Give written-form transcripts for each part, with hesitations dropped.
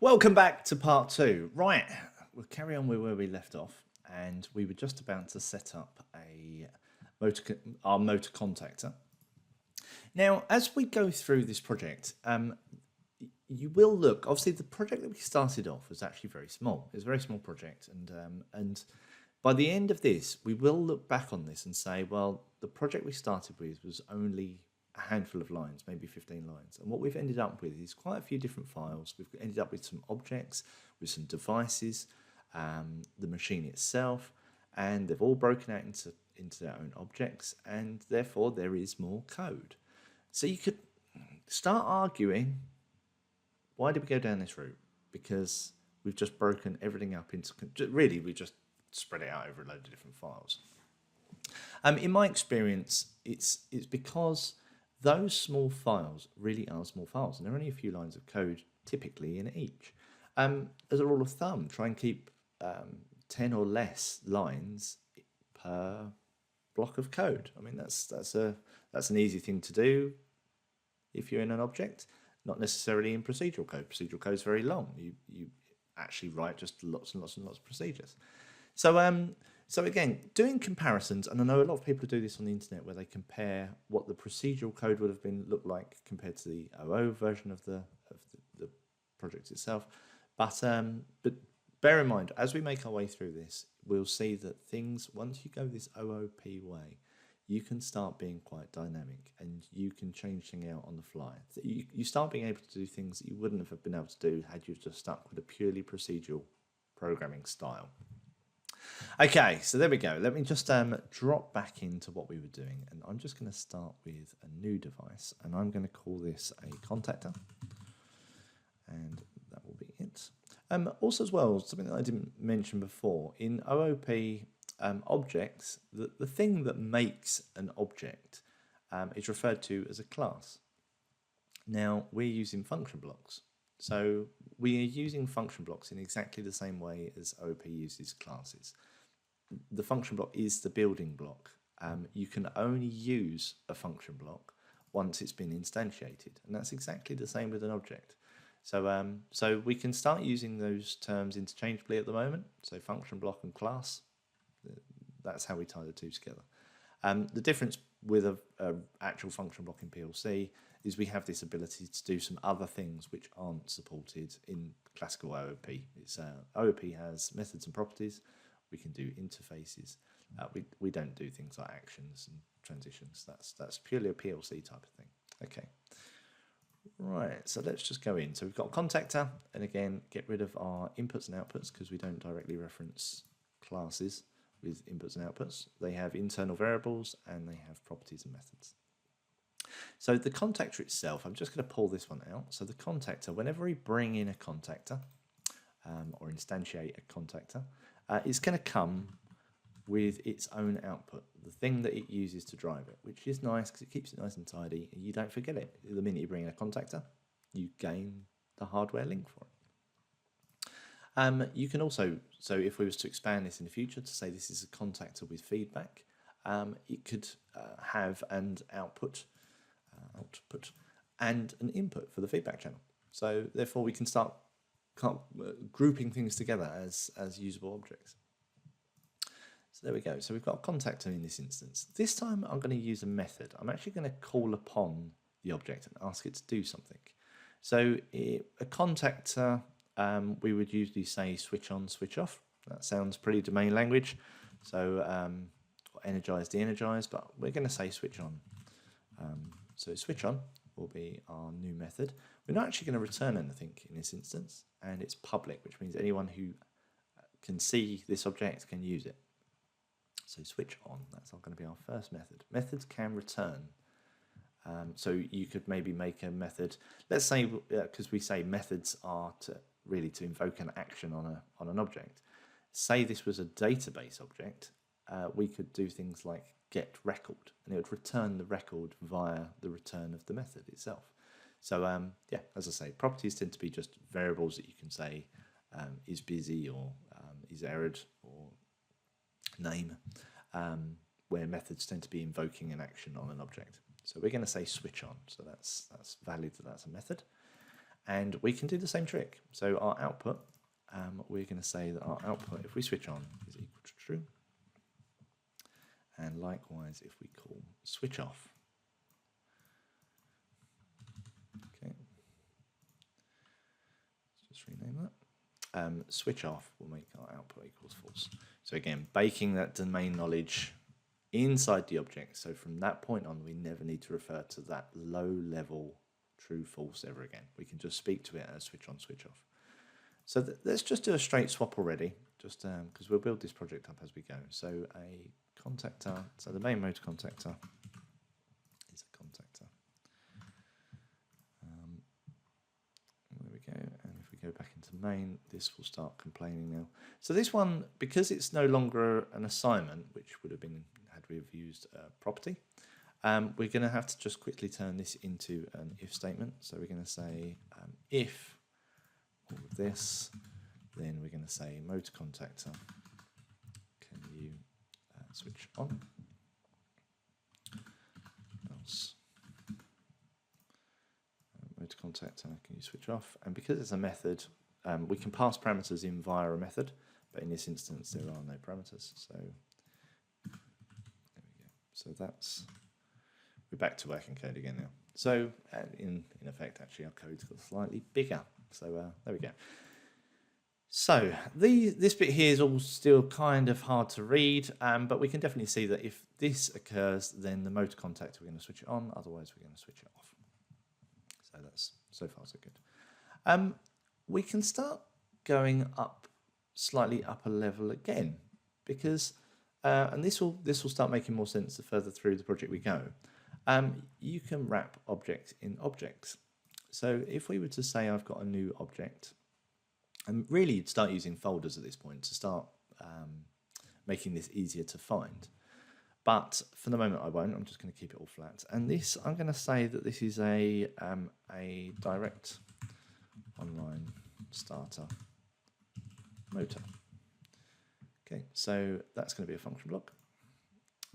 Welcome back to part two. Right, we'll carry on with where we left off, and we were just about to set up our motor contactor. Now, as we go through this project, you will look. Obviously, the project that we started off was actually very small. It's a very small project, and by the end of this, we will look back on this and say, well, the project we started with was only a handful of lines, maybe 15 lines. And what we've ended up with is quite a few different files. We've ended up with some objects, with some devices, the machine itself, and they've all broken out into their own objects, and therefore there is more code. So you could start arguing, why did we go down this route? Because we've just broken everything up into, really, we just spread it out over a load of different files. In my experience, it's because those small files really are small files, and there are only a few lines of code typically in each. As a rule of thumb, try and keep 10 or less lines per block of code. I mean, that's an easy thing to do if you're in an object, not necessarily in procedural code. Procedural code is very long. You actually write just lots and lots and lots of procedures. So again, doing comparisons, and I know a lot of people do this on the internet where they compare what the procedural code would have looked like compared to the OO version of the project itself. But bear in mind, as we make our way through this, we'll see that things, once you go this OOP way, you can start being quite dynamic, and you can change things out on the fly. You start being able to do things that you wouldn't have been able to do had you just stuck with a purely procedural programming style. Okay, so there we go. Let me just drop back into what we were doing, and I'm just going to start with a new device, and I'm going to call this a contactor, and that will be it. Also as well, something that I didn't mention before, in OOP objects, the thing that makes an object is referred to as a class. Now, we're using function blocks. So we are using function blocks in exactly the same way as OOP uses classes. The function block is the building block. You can only use a function block once it's been instantiated, and that's exactly the same with an object. So we can start using those terms interchangeably at the moment. So function block and class, that's how we tie the two together. The difference with a actual function block in PLC is we have this ability to do some other things which aren't supported in classical OOP. OOP has methods and properties. We can do interfaces. We don't do things like actions and transitions. That's purely a PLC type of thing. Okay. Right, so let's just go in. So we've got a contactor, and again, get rid of our inputs and outputs because we don't directly reference classes with inputs and outputs. They have internal variables and they have properties and methods. So the contactor itself, I'm just going to pull this one out. So the contactor, whenever we bring in a contactor or instantiate a contactor, it's going to come with its own output, the thing that it uses to drive it, which is nice because it keeps it nice and tidy and you don't forget it. The minute you bring in a contactor, you gain the hardware link for it. You can also, so if we was to expand this in the future to say this is a contactor with feedback, it could have an output and an input for the feedback channel. So therefore we can start grouping things together as usable objects. So there we go. So we've got a contactor in this instance. This time I'm going to use a method. I'm actually going to call upon the object and ask it to do something. So a contactor, we would usually say switch on, switch off. That sounds pretty domain language. So energize, de-energize, but we're going to say switch on. So switch on will be our new method. We're not actually going to return anything in this instance, and it's public, which means anyone who can see this object can use it. So switch on, that's going to be our first method. Methods can return. So you could maybe make a method, let's say, because we say methods are to invoke an action on an object. Say this was a database object, we could do things like get record, and it would return the record via the return of the method itself. So yeah, as I say, properties tend to be just variables that you can say is busy or is errored or name, where methods tend to be invoking an action on an object. So we're going to say switch on, so that's valid that that's a method. And we can do the same trick. So our output, we're going to say that our output, if we switch on, is equal to true. And likewise, if we call switch off, okay, let's just rename that. Switch off will make our output equals false. So again, baking that domain knowledge inside the object. So from that point on, we never need to refer to that low level true false ever again. We can just speak to it as switch on, switch off. So let's just do a straight swap already, just because we'll build this project up as we go. So a contactor, so the main motor contactor is a contactor. There we go, and if we go back into main, this will start complaining now. So this one, because it's no longer an assignment, which would have been had we have used a property, we're going to have to just quickly turn this into an if statement. So we're going to say if all of this, then we're going to say motor contactor, can you switch on? Else. Motor contactor, can you switch off? And because it's a method, we can pass parameters in via a method, but in this instance there are no parameters. So there we go. So that's, we're back to working code again now. So in effect, actually, our code's got slightly bigger. So there we go. So this bit here is all still kind of hard to read, but we can definitely see that if this occurs, then the motor contactor, we're going to switch it on, otherwise we're going to switch it off. So that's so far so good. We can start going up slightly upper level again, because and this will start making more sense the further through the project we go. You can wrap objects in objects. So if we were to say I've got a new object, and really you'd start using folders at this point to start making this easier to find. But for the moment I won't, I'm just going to keep it all flat. And this, I'm going to say that this is a direct online starter motor. Okay, so that's going to be a function block.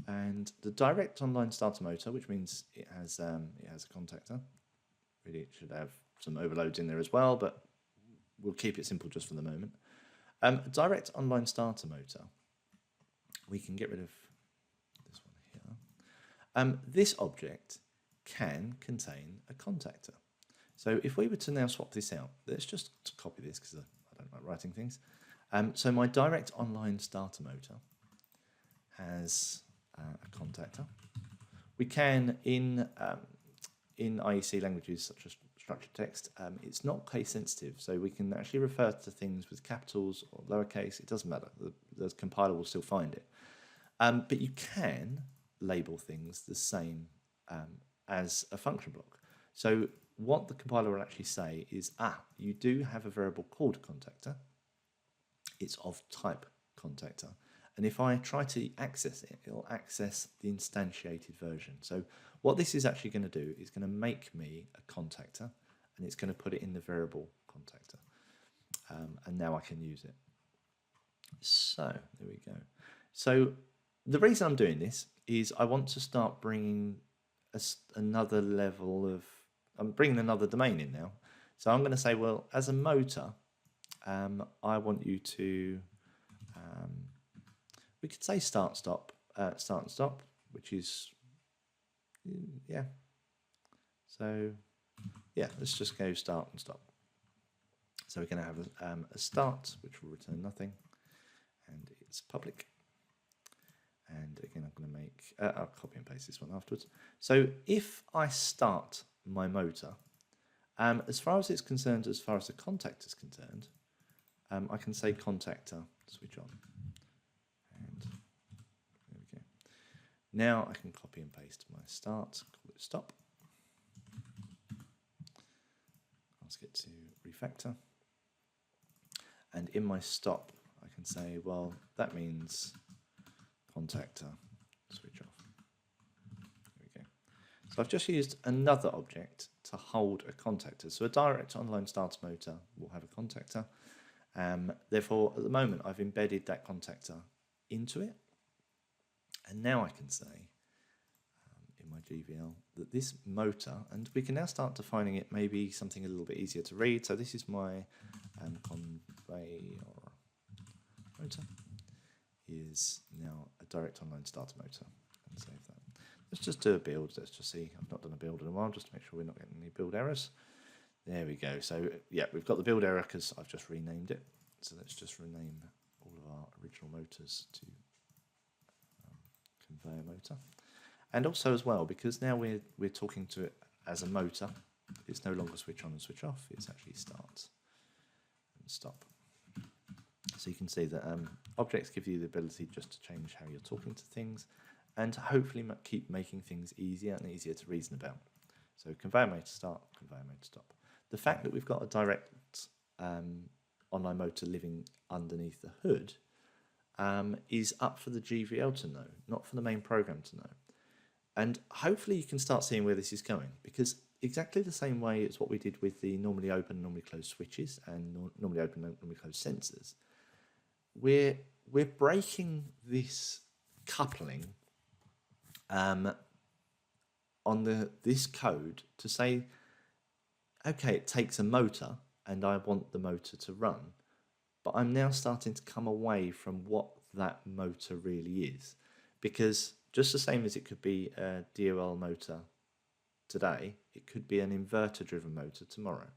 And the direct online starter motor, which means it has a contactor. Really, it should have some overloads in there as well, but we'll keep it simple just for the moment. Direct online starter motor, we can get rid of this one here. This object can contain a contactor. So if we were to now swap this out, let's just copy this because I don't like writing things. So my direct online starter motor has a contactor. We can, in IEC languages such as structured text, it's not case sensitive, so we can actually refer to things with capitals or lowercase. It doesn't matter, the compiler will still find it. But you can label things the same as a function block. So what the compiler will actually say is, you do have a variable called contactor. It's of type contactor. And if I try to access it, it'll access the instantiated version. So what this is actually going to do is going to make me a contactor, and it's going to put it in the variable contactor. And now I can use it. So there we go. So the reason I'm doing this is I want to start bringing another level of, I'm bringing another domain in now. So I'm going to say, well, as a motor, I want you to, we could say start and stop, which is, yeah. So yeah, let's just go start and stop. So we're going to have a start, which will return nothing, and it's public. And again, I'm going to make, I'll copy and paste this one afterwards. So if I start my motor, as far as it's concerned, as far as the contactor is concerned, I can say contactor switch on. And there we go. Now I can copy and paste my start, call it stop. Ask it to refactor. And in my stop, I can say, well, that means contactor switch off. There we go. So I've just used another object to hold a contactor. So a direct online starter motor will have a contactor. Therefore, at the moment, I've embedded that contactor into it. And now I can say, in my GVL that this motor, and we can now start defining it maybe something a little bit easier to read. So this is my conveyor motor, is now a direct online starter motor, and save that. Let's just do a build. Let's just see. I've not done a build in a while, just to make sure we're not getting any build errors. There we go. So yeah, we've got the build error because I've just renamed it. So let's just rename all of our original motors to conveyor motor. And also as well, because now we're talking to it as a motor, it's no longer switch on and switch off, it's actually start and stop. So you can see that objects give you the ability just to change how you're talking to things and hopefully keep making things easier and easier to reason about. So conveyor motor start, conveyor motor stop. The fact that we've got a direct online motor living underneath the hood is up for the GVL to know, not for the main program to know. And hopefully you can start seeing where this is going, because exactly the same way as what we did with the normally open, normally closed switches and normally open, normally closed sensors, we're breaking this coupling on this code to say, okay, it takes a motor and I want the motor to run, but I'm now starting to come away from what that motor really is, because just the same as it could be a DOL motor today, it could be an inverter-driven motor tomorrow.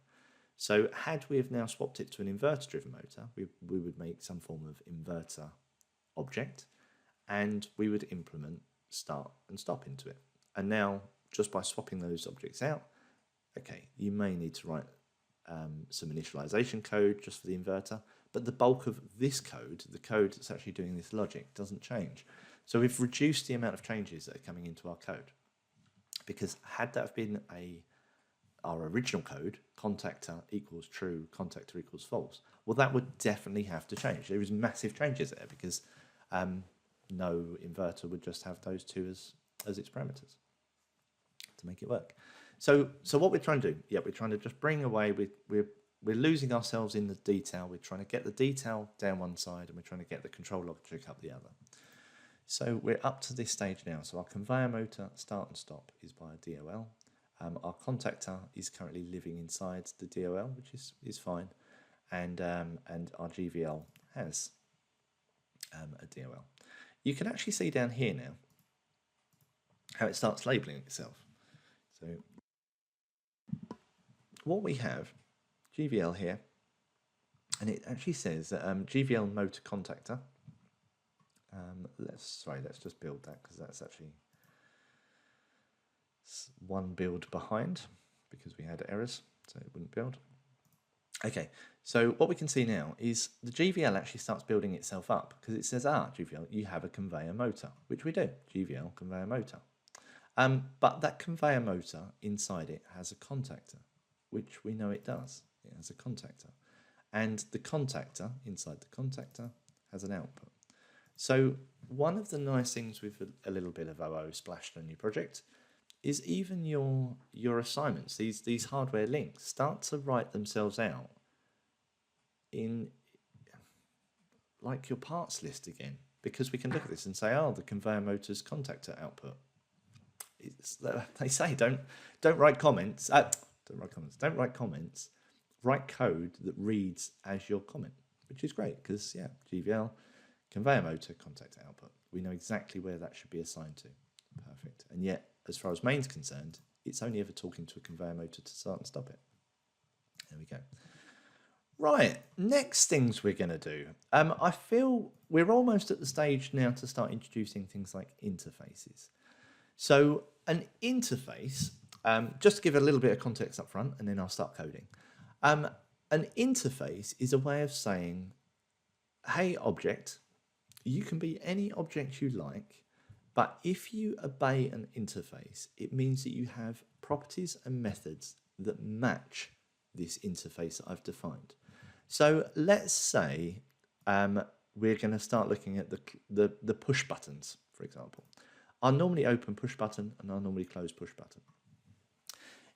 So had we have now swapped it to an inverter-driven motor, we would make some form of inverter object, and we would implement start and stop into it. And now, just by swapping those objects out, okay, you may need to write some initialization code just for the inverter, but the bulk of this code, the code that's actually doing this logic, doesn't change. So we've reduced the amount of changes that are coming into our code, because had that have been our original code, contactor equals true, contactor equals false, well, that would definitely have to change. There is massive changes there, because no inverter would just have those two as its parameters to make it work. So what we're trying to do, yeah, we're trying to just bring away, we're losing ourselves in the detail. We're trying to get the detail down one side and we're trying to get the control logic up the other. So we're up to this stage now. So our conveyor motor start and stop is by a DOL. Our contactor is currently living inside the DOL, which is fine. And our GVL has a DOL. You can actually see down here now how it starts labeling itself. So what we have, GVL here, and it actually says that GVL motor contactor. Let's just build that, because that's actually one build behind because we had errors, so it wouldn't build. Okay, so what we can see now is the GVL actually starts building itself up, because it says, GVL, you have a conveyor motor, which we do, GVL conveyor motor. But that conveyor motor inside it has a contactor, which we know it does. It has a contactor. And the contactor, inside the contactor, has an output. So one of the nice things with a little bit of OO splashed on your project is even your assignments, these hardware links, start to write themselves out in like your parts list again, because we can look at this and say, the conveyor motor's contactor output. They say don't write comments. Don't write comments. Write code that reads as your comment, which is great, because yeah, GVL conveyor motor contactor output. We know exactly where that should be assigned to. Perfect. And yet, as far as main's concerned, it's only ever talking to a conveyor motor to start and stop it. There we go. Right, next things we're going to do. I feel we're almost at the stage now to start introducing things like interfaces. So an interface, just to give a little bit of context up front, and then I'll start coding. An interface is a way of saying, hey, object, you can be any object you like, but if you obey an interface, it means that you have properties and methods that match this interface that I've defined. So let's say we're going to start looking at the push buttons, for example. Our normally open push button and our normally closed push button.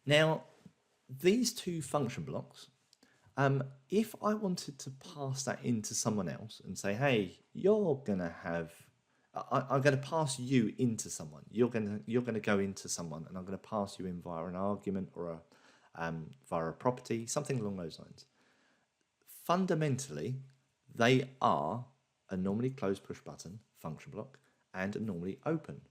Now, these two function blocks, if I wanted to pass that into someone else and say, hey, you're going to have I'm going to pass you into someone. You're going to go into someone, and I'm going to pass you in via an argument or via a property, something along those lines. Fundamentally, they are a normally closed push button function block and a normally open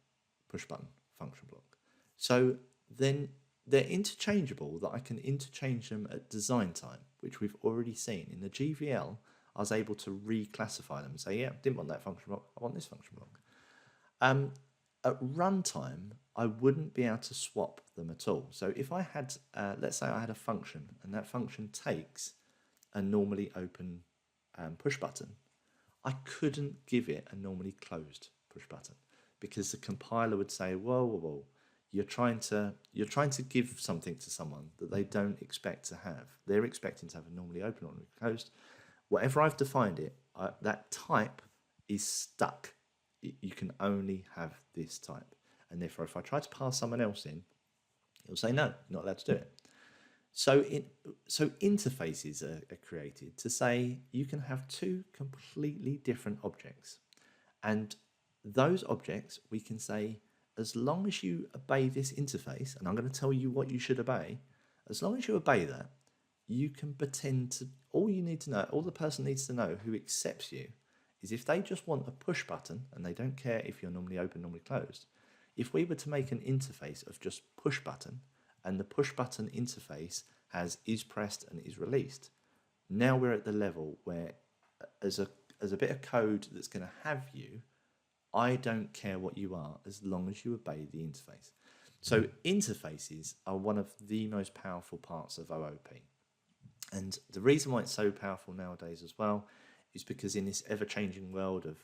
push button function block. So then they're interchangeable, that I can interchange them at design time, which we've already seen. In the GVL, I was able to reclassify them and say, yeah, didn't want that function block, I want this function block. At runtime, I wouldn't be able to swap them at all. So if I had, let's say I had a function, and that function takes a normally open push button, I couldn't give it a normally closed push button, because the compiler would say, whoa, whoa, whoa, you're trying to give something to someone that they don't expect to have. They're expecting to have a normally open or normally closed. Whatever I've defined it, that type is stuck. You can only have this type. And therefore, if I try to pass someone else in, it'll say, no, you're not allowed to do it. So interfaces are created to say you can have two completely different objects. And those objects, we can say, as long as you obey this interface, and I'm going to tell you what you should obey, as long as you obey that, you can pretend to, all you need to know, all the person needs to know who accepts you, is if they just want a push button and they don't care if you're normally open, normally closed. If we were to make an interface of just push button, and the push button interface has is pressed and is released, now we're at the level where as a bit of code that's going to have you, I don't care what you are as long as you obey the interface. So interfaces are one of the most powerful parts of OOP. And the reason why it's so powerful nowadays as well is because in this ever-changing world of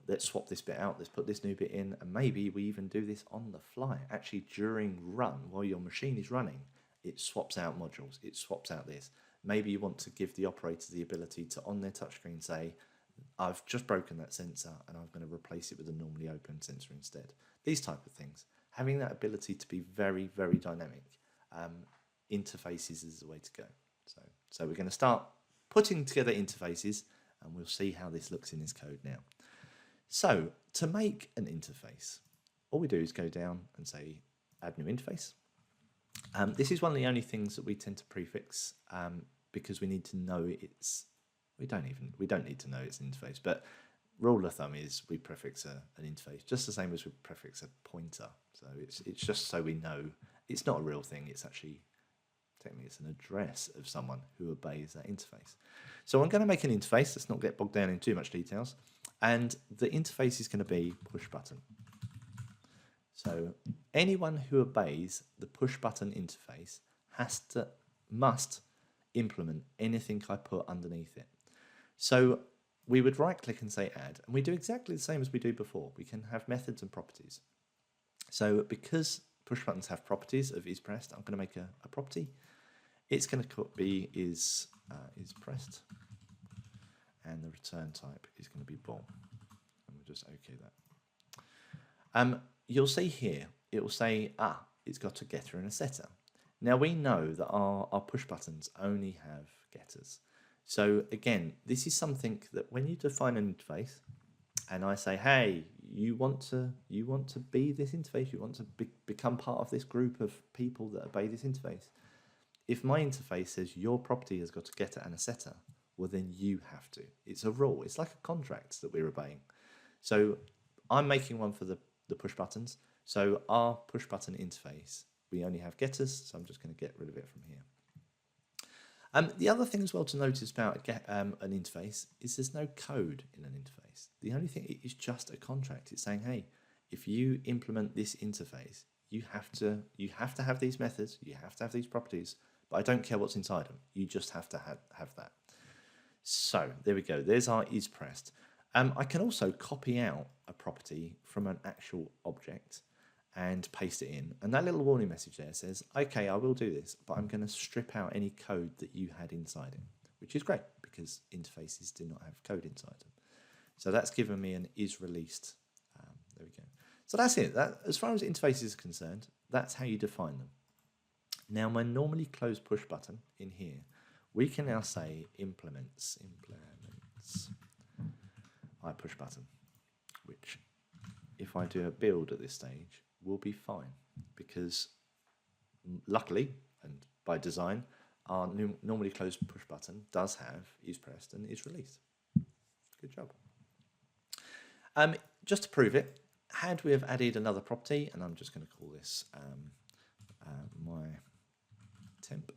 let's swap this bit out, let's put this new bit in, and maybe we even do this on the fly. Actually, during run, while your machine is running, it swaps out modules, it swaps out this. Maybe you want to give the operator the ability to, on their touchscreen, say, I've just broken that sensor and I'm going to replace it with a normally open sensor instead. These type of things. Having that ability to be very, very dynamic, interfaces is the way to go. So we're going to start putting together interfaces, and we'll see how this looks in this code now. So to make an interface, all we do is go down and say add new interface. This is one of the only things that we tend to prefix because we need to know it's. We don't need to know it's an interface, but rule of thumb is we prefix an interface just the same as we prefix a pointer. So it's just so we know it's not a real thing. It's actually technically it's an address of someone who obeys that interface. So I'm going to make an interface. Let's not get bogged down in too much details. And the interface is going to be push button. So anyone who obeys the push button interface must implement anything I put underneath it. So we would right click and say add, and we do exactly the same as we do before. We can have methods and properties. So because push buttons have properties of is pressed, I'm going to make a property. It's going to be is pressed, and the return type is going to be bool. And we'll just OK that. You'll see here, it will say, it's got a getter and a setter. Now we know that our push buttons only have getters. So again, this is something that when you define an interface, and I say, hey, you want to be this interface, you want to become part of this group of people that obey this interface. If my interface says your property has got a getter and a setter, well then you have to. It's a rule. It's like a contract that we're obeying. So I'm making one for the push buttons. So our push button interface, we only have getters, so I'm just going to get rid of it from here. The other thing as well to notice about an interface is there's no code in an interface. The only thing is just a contract. It's saying, hey, if you implement this interface, you have to have these methods, you have to have these properties, but I don't care what's inside them. You just have to have that. So there we go. There's our is pressed. I can also copy out a property from an actual object and paste it in. And that little warning message there says, okay, I will do this, but I'm going to strip out any code that you had inside it, which is great because interfaces do not have code inside them. So that's given me an is released. There we go. So that's it. As far as interfaces are concerned, that's how you define them. Now my normally closed push button in here, we can now say implements push button, which if I do a build at this stage will be fine, because luckily and by design our normally closed push button does have is pressed and is released. Good job. Just to prove it, had we have added another property, and I'm just going to call this my temp,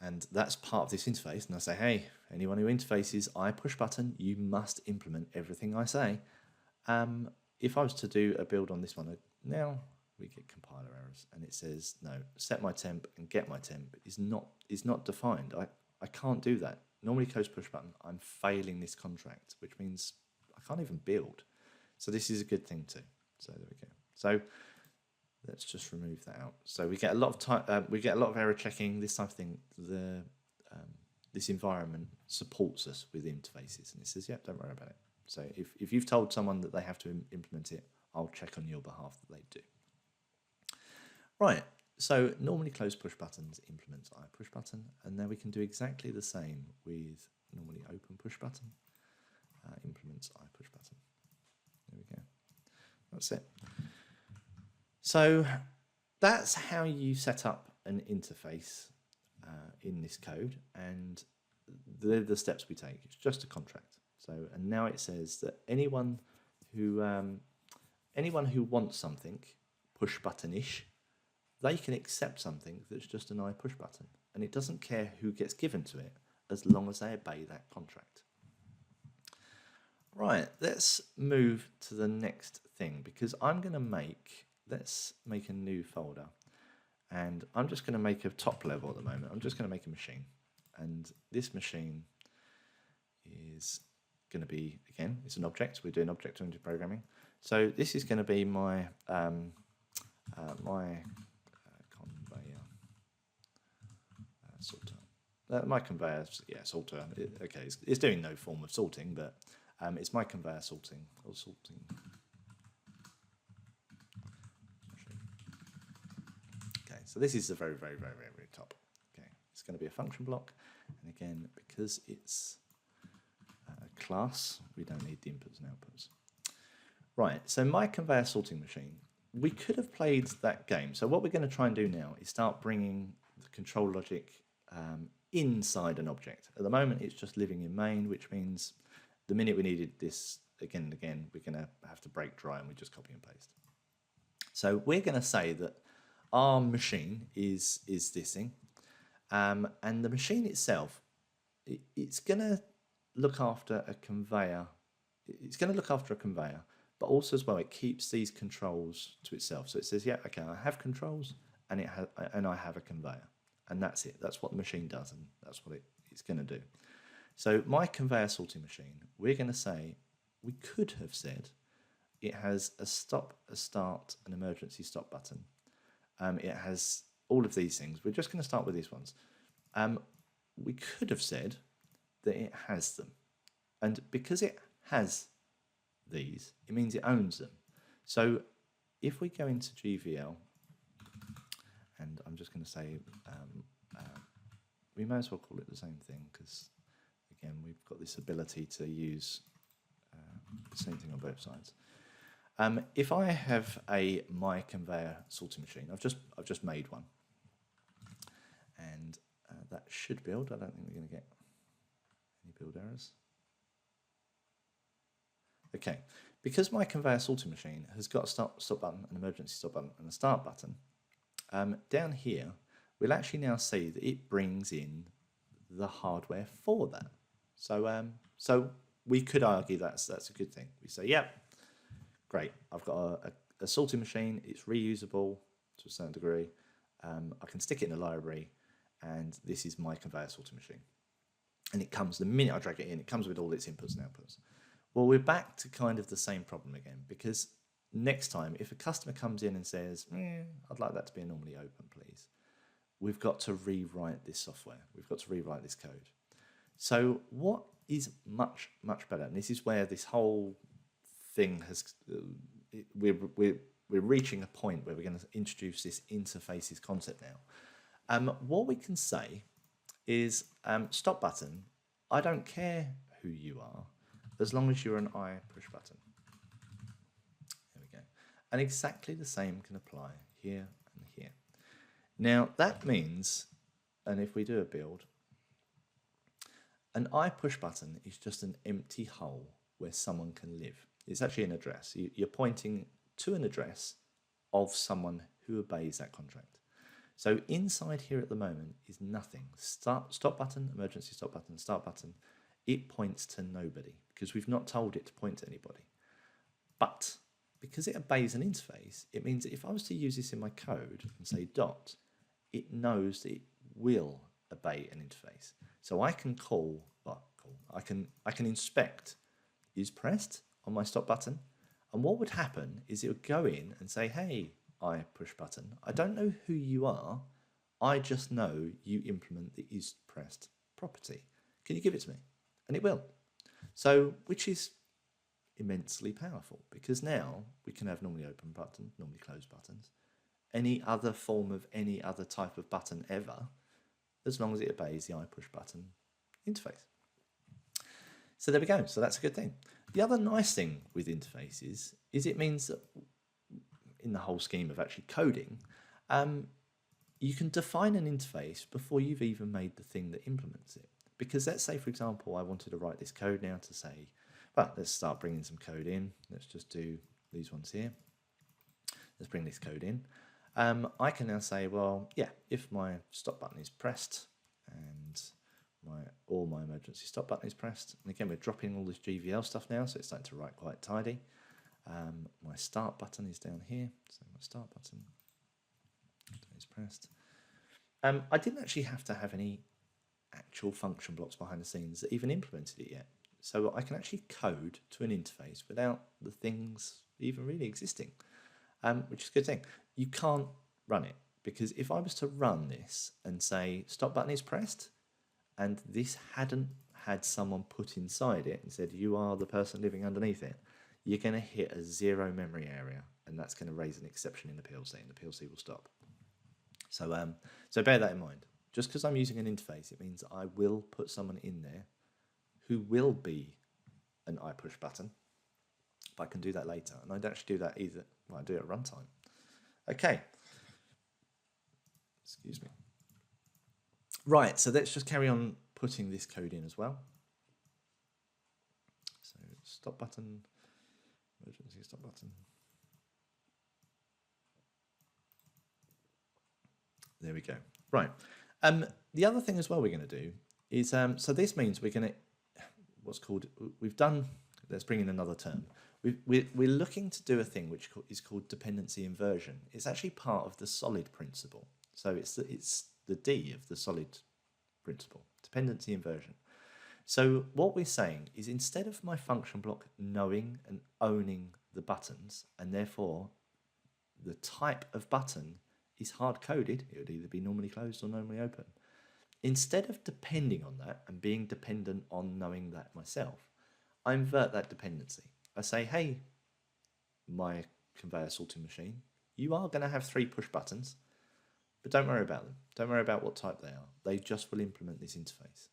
and that's part of this interface, and I say, hey, anyone who interfaces iPushButton, you must implement everything I say. If I was to do a build on this one, now we get compiler errors, and it says, no, set my temp and get my temp is not defined. I can't do that. Normally closed push button, I'm failing this contract, which means I can't even build. So this is a good thing too. So there we go. So let's just remove that out. So we get a lot of time. We get a lot of error checking. This type of thing. This environment supports us with interfaces, and it says, "Yeah, don't worry about it." So if you've told someone that they have to implement it, I'll check on your behalf that they do. Right. So normally closed push buttons implements iPushButton, and now we can do exactly the same with normally open push button implements iPushButton. There we go. That's it. So that's how you set up an interface in this code, and the steps we take. It's just a contract. So, and now it says that anyone who wants something push button-ish, they can accept something that's just an iPush button, and it doesn't care who gets given to it as long as they obey that contract. Right, let's move to the next thing, because I'm going to let's make a new folder, and I'm just going to make a top level at the moment. I'm just going to make a machine, and this machine is going to be, again, it's an object. We're doing object-oriented programming. So this is going to be my conveyor sorter. My conveyor, yeah, sorter. Okay, it's doing no form of sorting, but it's my conveyor sorting or sorting. Okay, so this is the very, very, very, very, very top. Okay, it's going to be a function block, and again, because it's a class, we don't need the inputs and outputs. Right, so my conveyor sorting machine, we could have played that game. So what we're going to try and do now is start bringing the control logic inside an object. At the moment, it's just living in main, which means the minute we needed this again and again, we're going to have to break dry and we just copy and paste. So we're going to say that our machine is this thing, and the machine itself, it's going to look after a conveyor. It's going to look after a conveyor, but also as well, it keeps these controls to itself. So it says, yeah, okay, I have controls, and I have a conveyor, and that's it. That's what the machine does, and that's what it's going to do. So my conveyor sorting machine, we're going to say, we could have said it has a stop, a start, an emergency stop button. It has all of these things. We're just going to start with these ones. We could have said that it has them. And because it has these, it means it owns them. So if we go into GVL, and I'm just going to say, we may as well call it the same thing, because again, we've got this ability to use the same thing on both sides. If I have my conveyor sorting machine, I've just made one, and that should build. I don't think we're going to get any build errors. Okay, because my conveyor sorting machine has got a stop button, an emergency stop button, and a start button, down here we'll actually now see that it brings in the hardware for that. So we could argue that's a good thing. We say, yep, great, I've got a sorting machine, it's reusable to a certain degree, I can stick it in a library, and this is my conveyor sorting machine. And it comes, the minute I drag it in, it comes with all its inputs and outputs. Well, we're back to kind of the same problem again, because next time, if a customer comes in and says, I'd like that to be normally open, please, we've got to rewrite this software. We've got to rewrite this code. So what is much, much better, and this is where this whole thing has, we're reaching a point where we're going to introduce this interfaces concept now. What we can say is, stop button, I don't care who you are, as long as you're an I push button. There we go. And exactly the same can apply here and here. Now that means, and if we do a build, an I push button is just an empty hole where someone can live. It's actually an address. You're pointing to an address of someone who obeys that contract. So inside here at the moment is nothing. Stop button, emergency stop button, start button. It points to nobody because we've not told it to point to anybody. But because it obeys an interface, it means that if I was to use this in my code and say dot, it knows that it will obey an interface. So I can I can inspect is pressed on my stop button, and what would happen is it would go in and say, hey, I push button, I don't know who you are, I just know you implement the is pressed property. Can you give it to me? And it will. So, which is immensely powerful because now we can have normally open button, normally closed buttons, any other form of any other type of button ever, as long as it obeys the I push button interface. So there we go. So that's a good thing. The other nice thing with interfaces is it means that in the whole scheme of actually coding, you can define an interface before you've even made the thing that implements it. Because let's say, for example, I wanted to write this code now to say, well, let's start bringing some code in. Let's just do these ones here. Let's bring this code in. I can now say, well, yeah, if my stop button is pressed and my emergency stop button is pressed, and again, we're dropping all this GVL stuff now, so it's starting to write quite tidy. My start button is down here, so my start button is pressed. I didn't actually have to have any actual function blocks behind the scenes that even implemented it yet. So I can actually code to an interface without the things even really existing, which is a good thing. You can't run it, because if I was to run this and say stop button is pressed, and this hadn't had someone put inside it and said you are the person living underneath it, you're going to hit a 0 memory area, and that's going to raise an exception in the PLC, and the PLC will stop. So, so bear that in mind. Just because I'm using an interface, it means I will put someone in there who will be an I push button. But I can do that later, and I don't actually do that either. Well, I do it at runtime. Okay. Excuse me. Right, so let's just carry on putting this code in as well. So stop button, emergency stop button. There we go. Right. The other thing as well we're going to do is, so this means we're going to, let's bring in another term. We're looking to do a thing which is called dependency inversion. It's actually part of the solid principle. So it's the D of the solid principle, dependency inversion. So what we're saying is, instead of my function block knowing and owning the buttons, and therefore the type of button is hard-coded, it would either be normally closed or normally open. Instead of depending on that and being dependent on knowing that myself, I invert that dependency. I say, hey, my conveyor sorting machine, you are going to have 3 push buttons, but don't worry about them. Don't worry about what type they are. They just will implement this interface.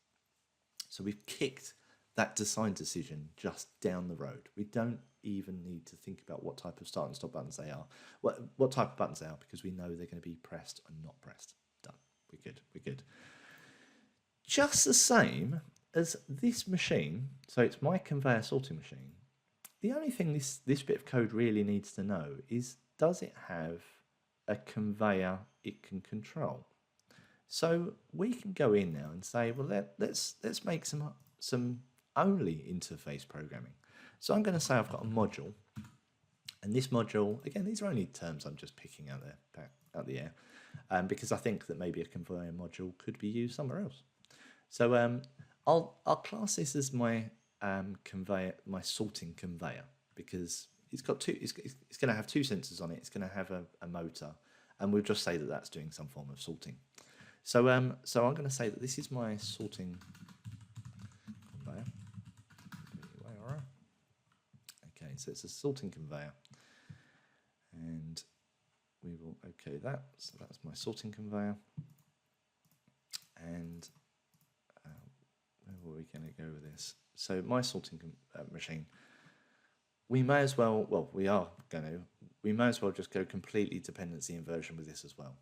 So we've kicked that design decision just down the road. We don't even need to think about what type of start and stop buttons they are, what type of buttons they are, because we know they're going to be pressed and not pressed. Done. We're good. We're good. Just the same as this machine, so it's my conveyor sorting machine. The only thing this bit of code really needs to know is, does it have a conveyor it can control? So we can go in now and say, well, let's make some only interface programming. So I'm going to say I've got a module, and this module, again, these are only terms I'm just picking out the air, because I think that maybe a conveyor module could be used somewhere else. So I'll class this as my conveyor, my sorting conveyor, because it's got it's going to have 2 sensors on it. It's going to have a motor, and we'll just say that that's doing some form of sorting. So so I'm going to say that this is my sorting conveyor. Okay, so it's a sorting conveyor, and we will OK that. So that's my sorting conveyor, and where will we we going to go with this? So my sorting machine, we may as well, well, we may as well just go completely dependency inversion with this as well.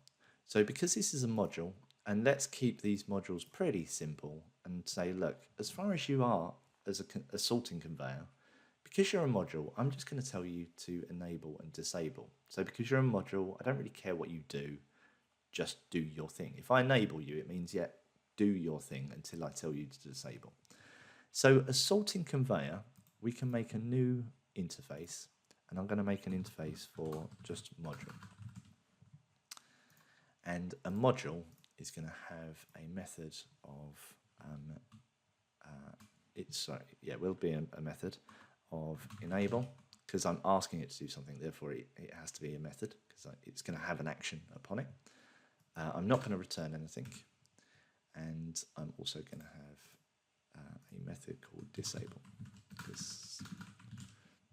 So because this is a module, and let's keep these modules pretty simple and say, look, as far as you are as a sorting conveyor, because you're a module, I'm just going to tell you to enable and disable. So because you're a module, I don't really care what you do, just do your thing. If I enable you, it means, yeah, do your thing until I tell you to disable. So a sorting conveyor, we can make a new interface, and I'm going to make an interface for just module. And a module is going to have a method of, will be a method of enable, because I'm asking it to do something, therefore it has to be a method, because it's going to have an action upon it. I'm not going to return anything, and I'm also going to have a method called disable, because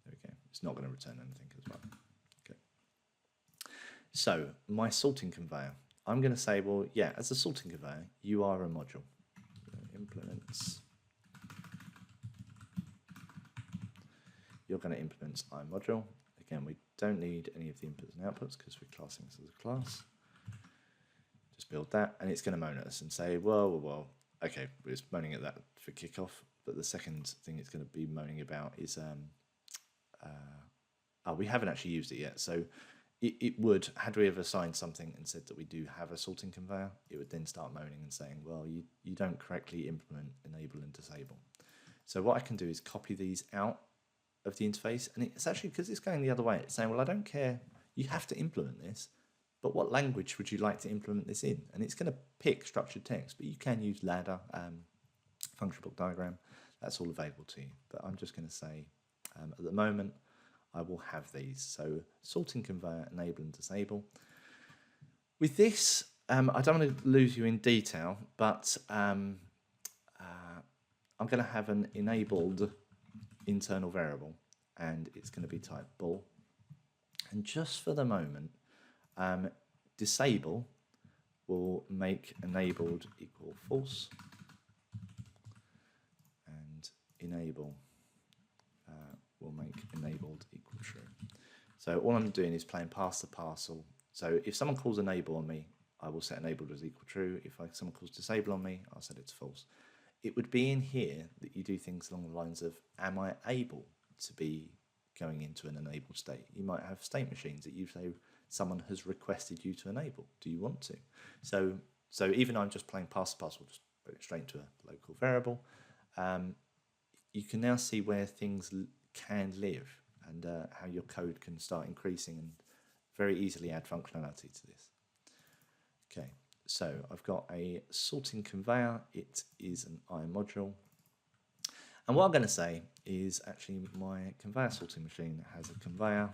there we go, it's not going to return anything as well. Okay. So my sorting conveyor, I'm going to say, well, yeah, as a sorting conveyor, you are a module. Implements. You're going to implement iModule. Again, we don't need any of the inputs and outputs because we're classing this as a class. Just build that, and it's going to moan at us and say, well, okay, it's moaning at that for kickoff, but the second thing it's going to be moaning about is, we haven't actually used it yet. So it would, had we ever assigned something and said that we do have a sorting conveyor, it would then start moaning and saying, well, you don't correctly implement enable and disable. So what I can do is copy these out of the interface, and it's actually, because it's going the other way, it's saying, well, I don't care, you have to implement this, but what language would you like to implement this in? And it's going to pick structured text, but you can use ladder, function block diagram, that's all available to you. But I'm just going to say, at the moment, I will have these. So sorting conveyor, enable and disable. With this, I don't want to lose you in detail, but I'm going to have an enabled internal variable, and it's going to be type bool. And just for the moment, disable will make enabled equal false, and enable will make enabled equal true. So all I'm doing is playing pass the parcel. So if someone calls enable on me, I will set enabled as equal true. If someone calls disable on me, I'll set it to false. It would be in here that you do things along the lines of, am I able to be going into an enabled state? You might have state machines that you say someone has requested you to enable. Do you want to? So even though I'm just playing pass the parcel, just put it straight into a local variable, you can now see where things can live, and how your code can start increasing and very easily add functionality to this. Okay, so I've got a sorting conveyor. It is an iModule. And what I'm going to say is actually my conveyor sorting machine has a conveyor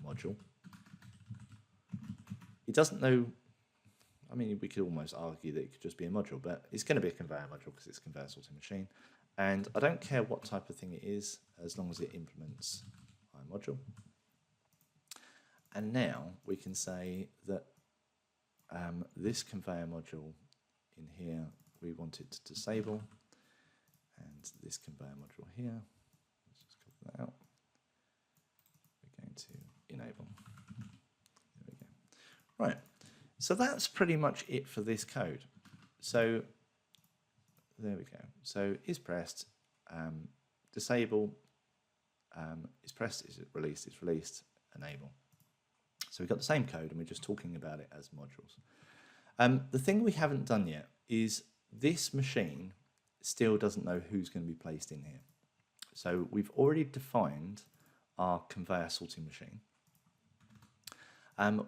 module. It doesn't know, I mean, we could almost argue that it could just be a module, but it's going to be a conveyor module because it's a conveyor sorting machine. And I don't care what type of thing it is, as long as it implements iModule. And now we can say that this conveyor module in here, we want it to disable, and this conveyor module here, let's just copy that out, we're going to enable. There we go. Right, so that's pretty much it for this code. So there we go. So is pressed, disable, is pressed, is it released, it's released, enable. So we've got the same code and we're just talking about it as modules. The thing we haven't done yet is this machine still doesn't know who's going to be placed in here. So we've already defined our conveyor sorting machine.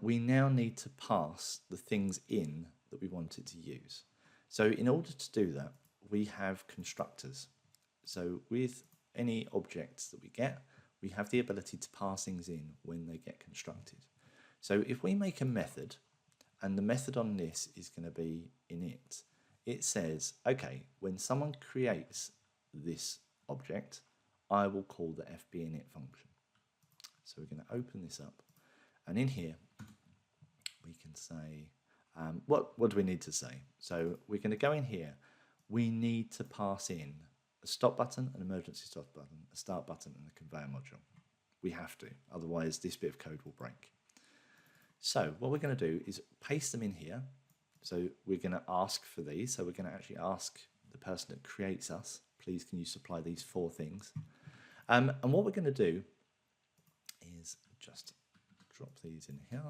We now need to pass the things in that we want it to use. So in order to do that, we have constructors. So with any objects that we get, we have the ability to pass things in when they get constructed. So if we make a method, and the method on this is going to be init, it says, okay, when someone creates this object, I will call the fbinit function. So we're going to open this up, and in here we can say, what do we need to say? So we're going to go in here we need to pass in a stop button, an emergency stop button, a start button, and a conveyor module. We have to, otherwise this bit of code will break. So what we're going to do is paste them in here. So we're going to ask for these. So we're going to actually ask the person that creates us, please can you supply these 4 things? And what we're going to do is just drop these in here.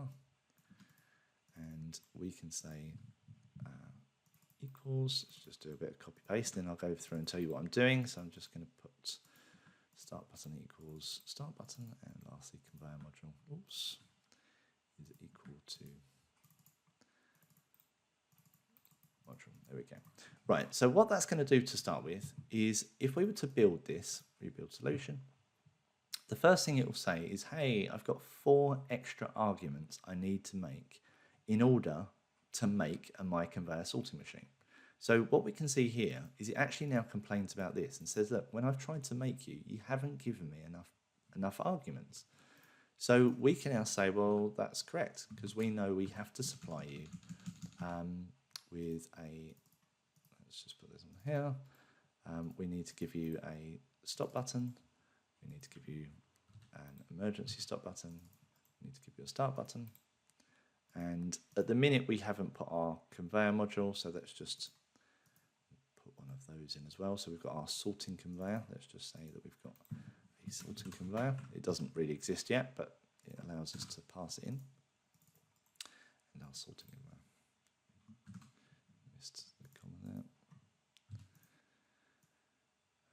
And we can say equals, let's just do a bit of copy paste, then I'll go through and tell you what I'm doing. So I'm just going to put start button equals start button, and lastly conveyor module, oops, is equal to module. There we go. Right, so what that's going to do to start with is if we were to build this, rebuild solution, the first thing it will say is, hey, I've got 4 extra arguments I need to make in order to make a my conveyor sorting machine. So what we can see here is it actually now complains about this and says, look, when I've tried to make you, you haven't given me enough arguments. So we can now say, well, that's correct, because we know we have to supply you with a, let's just put this on here, we need to give you a stop button, we need to give you an emergency stop button, we need to give you a start button, and at the minute we haven't put our conveyor module, so let's just put one of those in as well. So we've got our sorting conveyor. Let's just say that we've got a sorting conveyor. It doesn't really exist yet, but it allows us to pass it in. And our sorting conveyor. Missed the comma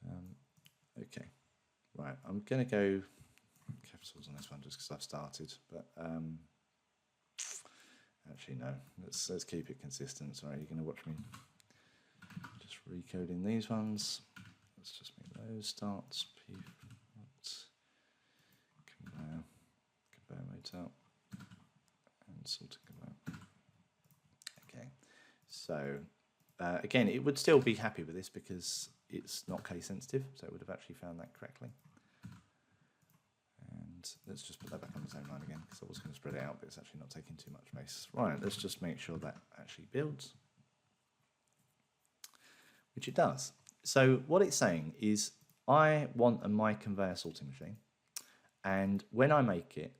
there. Okay, right. I'm going to go capitals on this one just because I've started, but actually no. Let's keep it consistent. Sorry, you're going to watch me just recoding these ones. Let's just make those starts p conveyor motor and sorting conveyor. Okay, so again, it would still be happy with this because it's not case sensitive, so it would have actually found that correctly. And let's just put that back on the same line again because I was going to spread it out, but it's actually not taking too much space. Right, let's just make sure that actually builds, which it does. So what it's saying is I want a my conveyor sorting machine, and when I make it,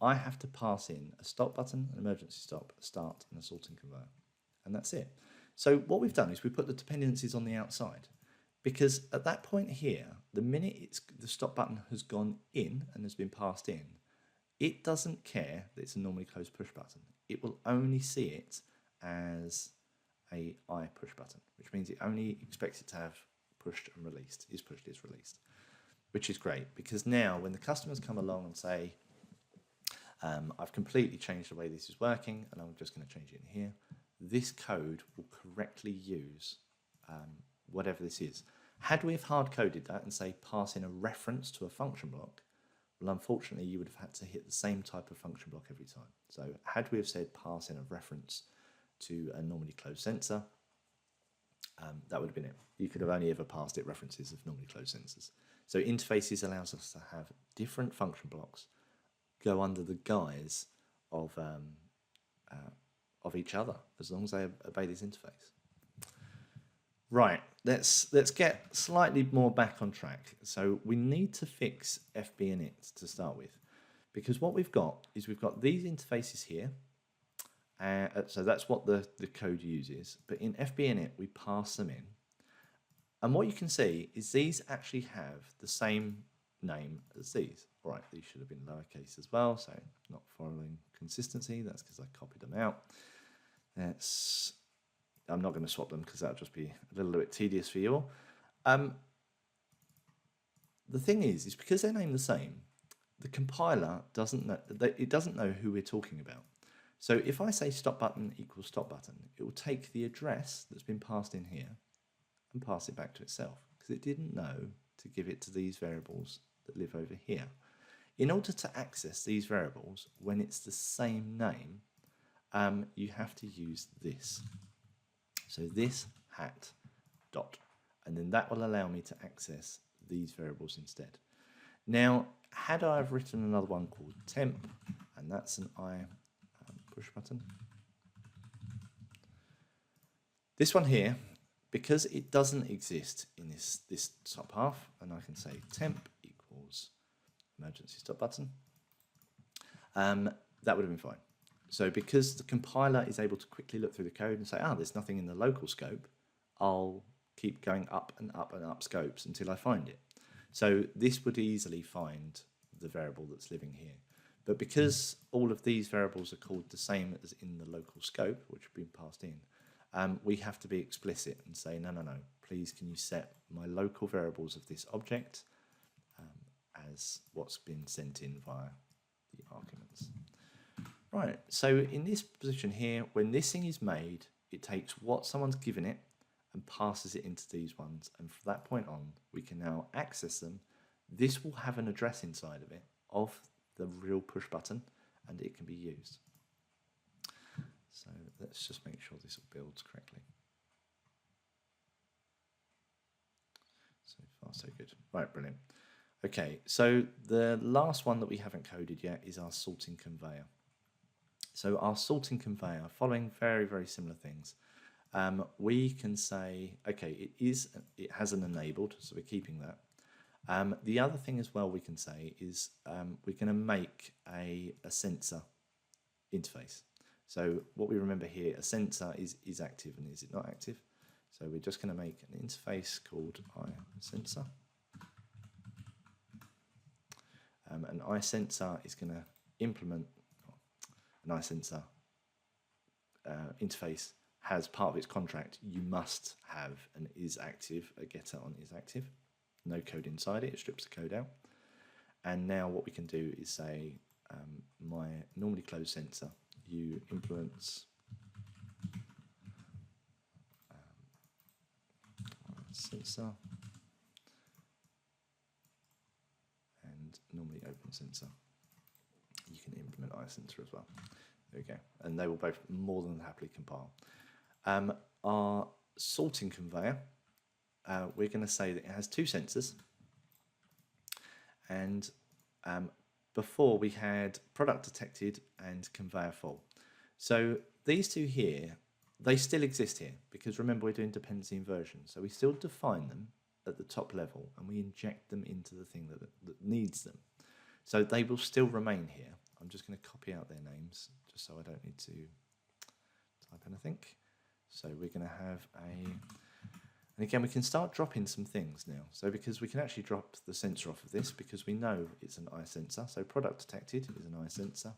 I have to pass in a stop button, an emergency stop, a start, and a sorting conveyor, and that's it. So what we've done is we put the dependencies on the outside, because at that point here, the minute the stop button has gone in and has been passed in, it doesn't care that it's a normally closed push button. It will only see it as a I push button, which means it only expects it to have pushed and released, is pushed, is released, which is great because now when the customers come along and say, I've completely changed the way this is working and I'm just going to change it in here, this code will correctly use whatever this is. Had we have hard-coded that and say pass in a reference to a function block, well, unfortunately, you would have had to hit the same type of function block every time. So had we have said pass in a reference to a normally closed sensor, that would have been it. You could have only ever passed it references of normally closed sensors. So interfaces allows us to have different function blocks go under the guise of each other, as long as they obey this interface. Right, let's get slightly more back on track. So we need to fix FB init to start with, because what we've got is we've got these interfaces here. So that's what the code uses. But in FB init, we pass them in. And what you can see is these actually have the same name as these. All right, these should have been lowercase as well, so not following consistency. That's because I copied them out. I'm not going to swap them because that would just be a little bit tedious for you all. The thing is because they're named the same, the compiler doesn't know, it doesn't know who we're talking about. So if I say stop button equals stop button, it will take the address that's been passed in here and pass it back to itself because it didn't know to give it to these variables that live over here. In order to access these variables, when it's the same name, you have to use this. So this hat dot, and then that will allow me to access these variables instead. Now, had I have written another one called temp, and that's an I push button. This one here, because it doesn't exist in this top half, and I can say temp equals emergency stop button, that would have been fine. So because the compiler is able to quickly look through the code and say, there's nothing in the local scope, I'll keep going up and up and up scopes until I find it. So this would easily find the variable that's living here. But because all of these variables are called the same as in the local scope, which have been passed in, we have to be explicit and say, no, please can you set my local variables of this object as what's been sent in via the arguments. Right, so in this position here, when this thing is made, it takes what someone's given it and passes it into these ones. And from that point on, we can now access them. This will have an address inside of it of the real push button, and it can be used. So let's just make sure this all builds correctly. So far, so good. Right, brilliant. Okay, so the last one that we haven't coded yet is our sorting conveyor. So our sorting conveyor, following very, very similar things, we can say, okay, it has an enabled, so we're keeping that. The other thing as well we can say is we're going to make a sensor interface. So what we remember here, a sensor is active and is it not active? So we're just going to make an interface called iSensor. An iSensor is going to implement an iSensor interface has part of its contract. You must have an is active, a getter on is active. No code inside it, it strips the code out. And now what we can do is say my normally closed sensor, you influence sensor and normally open sensor. You can implement iSensor as well. There we go. And they will both more than happily compile. Our sorting conveyor, we're going to say that it has two sensors. And before we had product detected and conveyor full. So these two here, they still exist here because remember we're doing dependency inversion. So we still define them at the top level and we inject them into the thing that needs them. So they will still remain here. I'm just going to copy out their names just so I don't need to type anything. So we're going to have and again we can start dropping some things now. So because we can actually drop the sensor off of this because we know it's an iSensor. So product detected is an iSensor.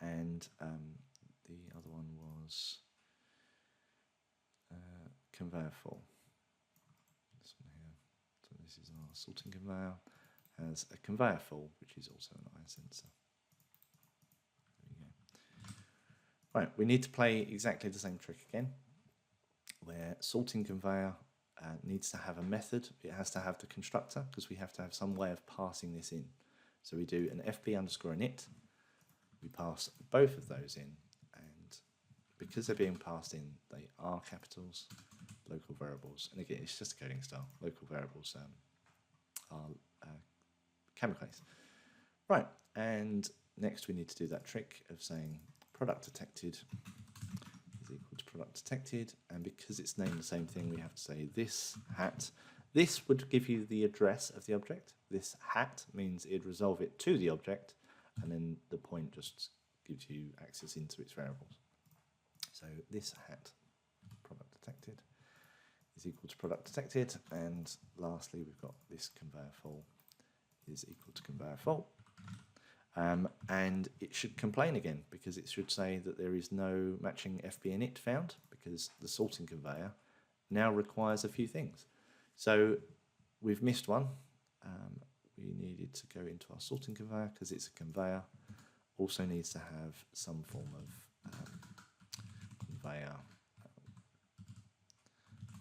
And the other one was conveyor full. This one here. So this is our sorting conveyor. Has a conveyor full, which is also an iSensor. There we go. Right, we need to play exactly the same trick again, where sorting conveyor needs to have a method. It has to have the constructor because we have to have some way of passing this in. So we do an fp underscore init. We pass both of those in, and because they're being passed in, they are capitals, local variables. And again, it's just a coding style. Local variables are camel case. Right, and next we need to do that trick of saying product detected is equal to product detected, and because it's named the same thing, we have to say this hat. This would give you the address of the object. This hat means it'd resolve it to the object, and then the point just gives you access into its variables. So this hat, product detected, is equal to product detected, and lastly we've got this conveyor full is equal to conveyor full. And it should complain again because it should say that there is no matching fp init found because the sorting conveyor now requires a few things. So we've missed one. We needed to go into our sorting conveyor because it's a conveyor. Also needs to have some form of conveyor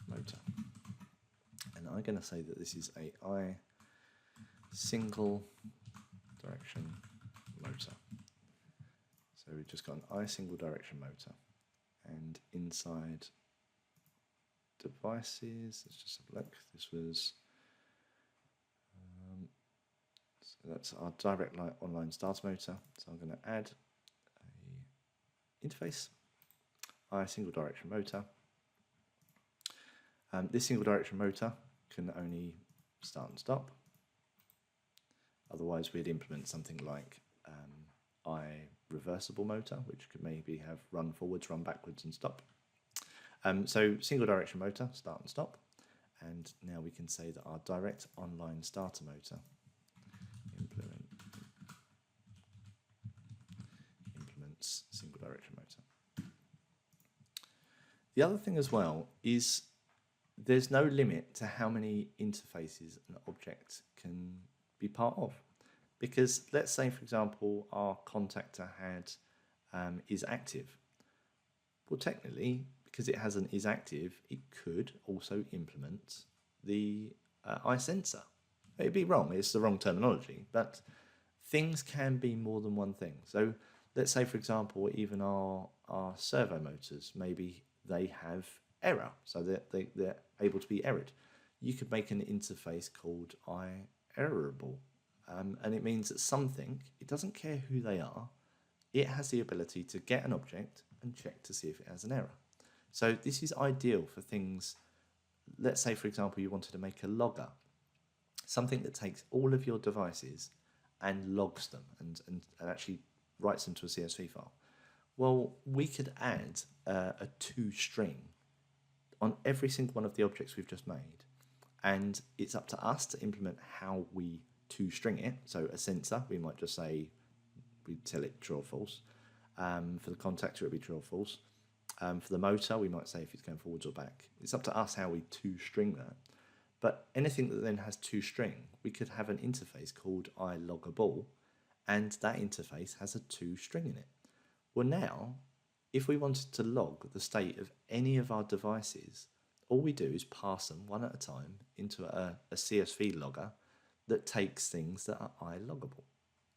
motor. And I'm going to say that this is a single direction motor. So we've just got an single direction motor, and inside devices, let's just have a look. This was so that's our direct light online starter motor. So I'm going to add a interface, single direction motor, This single direction motor can only start and stop. Otherwise, we'd implement something like reversible motor, which could maybe have run forwards, run backwards, and stop. So single direction motor, start and stop. And now we can say that our direct online starter motor implements single direction motor. The other thing as well is there's no limit to how many interfaces an object can be part of. Because let's say, for example, our contactor had is active. Well, technically, because it has an is active, it could also implement the iSensor. It'd be wrong, it's the wrong terminology, but things can be more than one thing. So let's say, for example, even our servo motors, maybe they have error, so they're able to be errored. You could make an interface called iErrorable, and it means that something, it doesn't care who they are, it has the ability to get an object and check to see if it has an error. So this is ideal for things, let's say, for example, you wanted to make a logger, something that takes all of your devices and logs them and actually writes them to a CSV file. Well, we could add a toString on every single one of the objects we've just made, and it's up to us to implement how we toString it. So a sensor, we might just say, we tell it true or false. For the contactor, it'll be true or false. For the motor, we might say if it's going forwards or back. It's up to us how we toString that. But anything that then has toString, we could have an interface called iLoggable, and that interface has a toString in it. Well, now, if we wanted to log the state of any of our devices, all we do is pass them one at a time into a CSV logger that takes things that are iLoggable,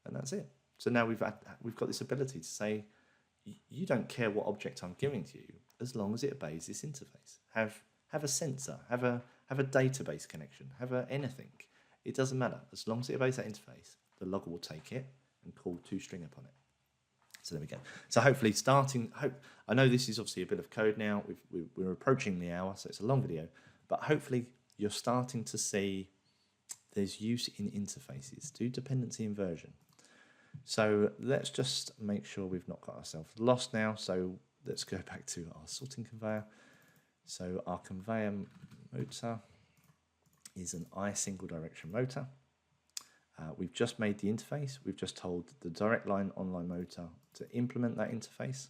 and that's it. So now we've got this ability to say, you don't care what object I'm giving to you, as long as it obeys this interface. Have a sensor, have a database connection, have anything. It doesn't matter. As long as it obeys that interface, the logger will take it and call toString upon it. So there we go. So hopefully I know this is obviously a bit of code now. We're approaching the hour, so it's a long video. But hopefully you're starting to see there's use in interfaces. Do dependency inversion. So let's just make sure we've not got ourselves lost now. So let's go back to our sorting conveyor. So our conveyor motor is an I single direction motor. We've just made the interface. We've just told the direct line online motor to implement that interface.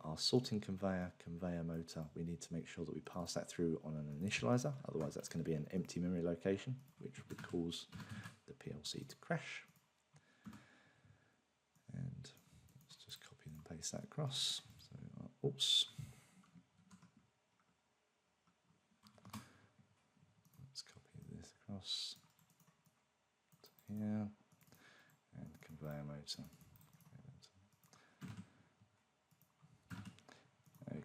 Our sorting conveyor motor, we need to make sure that we pass that through on an initializer. Otherwise, that's going to be an empty memory location, which would cause the PLC to crash. And let's just copy and paste that across. So, oops. Let's copy this across to here, and conveyor motor.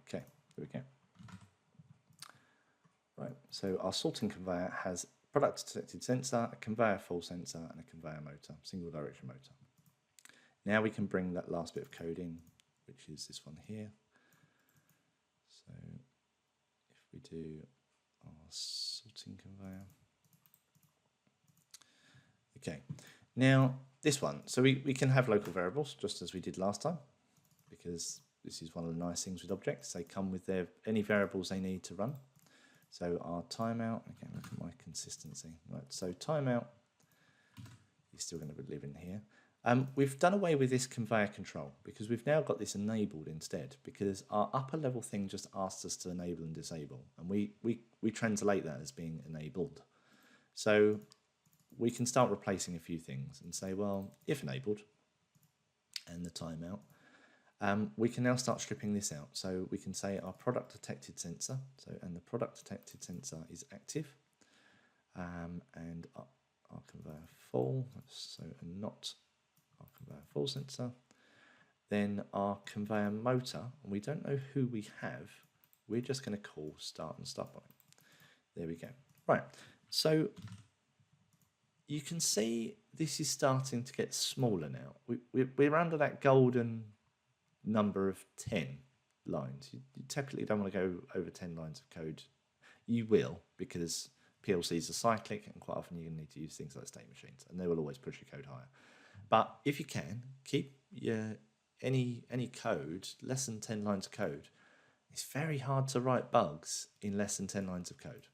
Okay, there we go. Right, so our sorting conveyor has product detected sensor, a conveyor full sensor, and a conveyor motor, single direction motor. Now we can bring that last bit of code in, which is this one here. So if we do our sorting conveyor. Okay, now this one, so we can have local variables just as we did last time, because this is one of the nice things with objects. They come with any variables they need to run. So our timeout, again, look at my consistency. Right, so timeout is still going to be living here. We've done away with this conveyor control because we've now got this enabled instead, because our upper level thing just asked us to enable and disable, and we translate that as being enabled. So we can start replacing a few things and say, well, if enabled and the timeout, we can now start stripping this out. So we can say our product detected sensor, and the product detected sensor is active, and our conveyor full, so not our conveyor full sensor. Then our conveyor motor, and we don't know who we have, we're just going to call start and stop on it. There we go. Right, so you can see this is starting to get smaller now. We're under that golden number of 10. lines. You typically don't want to go over 10 lines of code. You will, because PLCs are cyclic, and quite often you're going to need to use things like state machines, and they will always push your code higher. But if you can, keep your any code less than 10 lines of code. It's very hard to write bugs in less than 10 lines of code.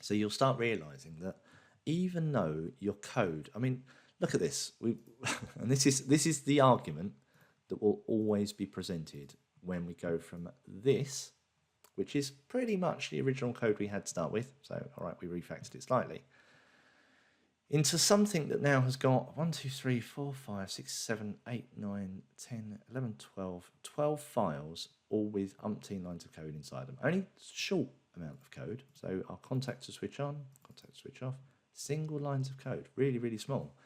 So you'll start realizing that even though your code, I mean, look at this. And this is the argument that will always be presented when we go from this, which is pretty much the original code we had to start with. So, all right, we refactored it slightly, into something that now has got 1, 2, 3, 4, 5, 6, 7, 8, 9, 10, 11, 12 files, all with umpteen lines of code inside them. Only short amount of code. So our contactor switch on, contactor switch off, single lines of code, really, really small.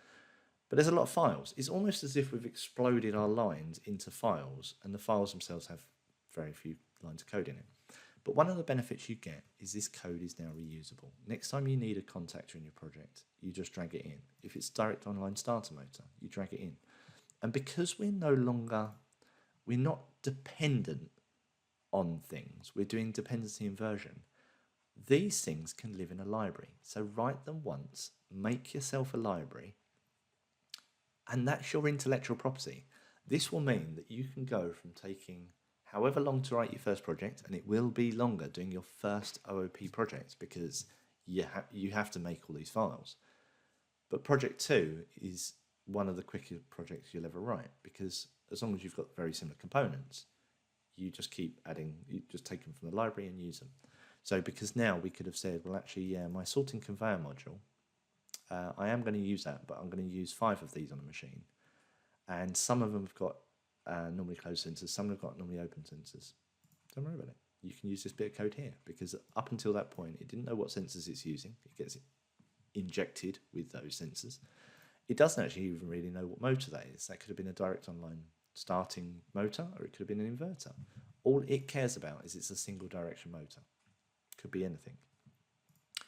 But there's a lot of files. It's almost as if we've exploded our lines into files, and the files themselves have very few lines of code in it. But one of the benefits you get is this code is now reusable. Next time you need a contactor in your project, you just drag it in. If it's direct online starter motor, you drag it in. And because we're not dependent on things, we're doing dependency inversion, these things can live in a library. So write them once, make yourself a library, and that's your intellectual property. This will mean that you can go from taking however long to write your first project, and it will be longer doing your first OOP project because you have to make all these files. But project 2 is one of the quicker projects you'll ever write, because as long as you've got very similar components, you just keep adding, you just take them from the library and use them. So because now we could have said, well, actually, yeah, my sorting conveyor module, I am going to use that, but I'm going to use 5 of these on a machine. And some of them have got normally closed sensors, some have got normally open sensors. Don't worry about it. You can use this bit of code here, because up until that point, it didn't know what sensors it's using. It gets it injected with those sensors. It doesn't actually even really know what motor that is. That could have been a direct online starting motor, or it could have been an inverter. All it cares about is it's a single direction motor. Could be anything.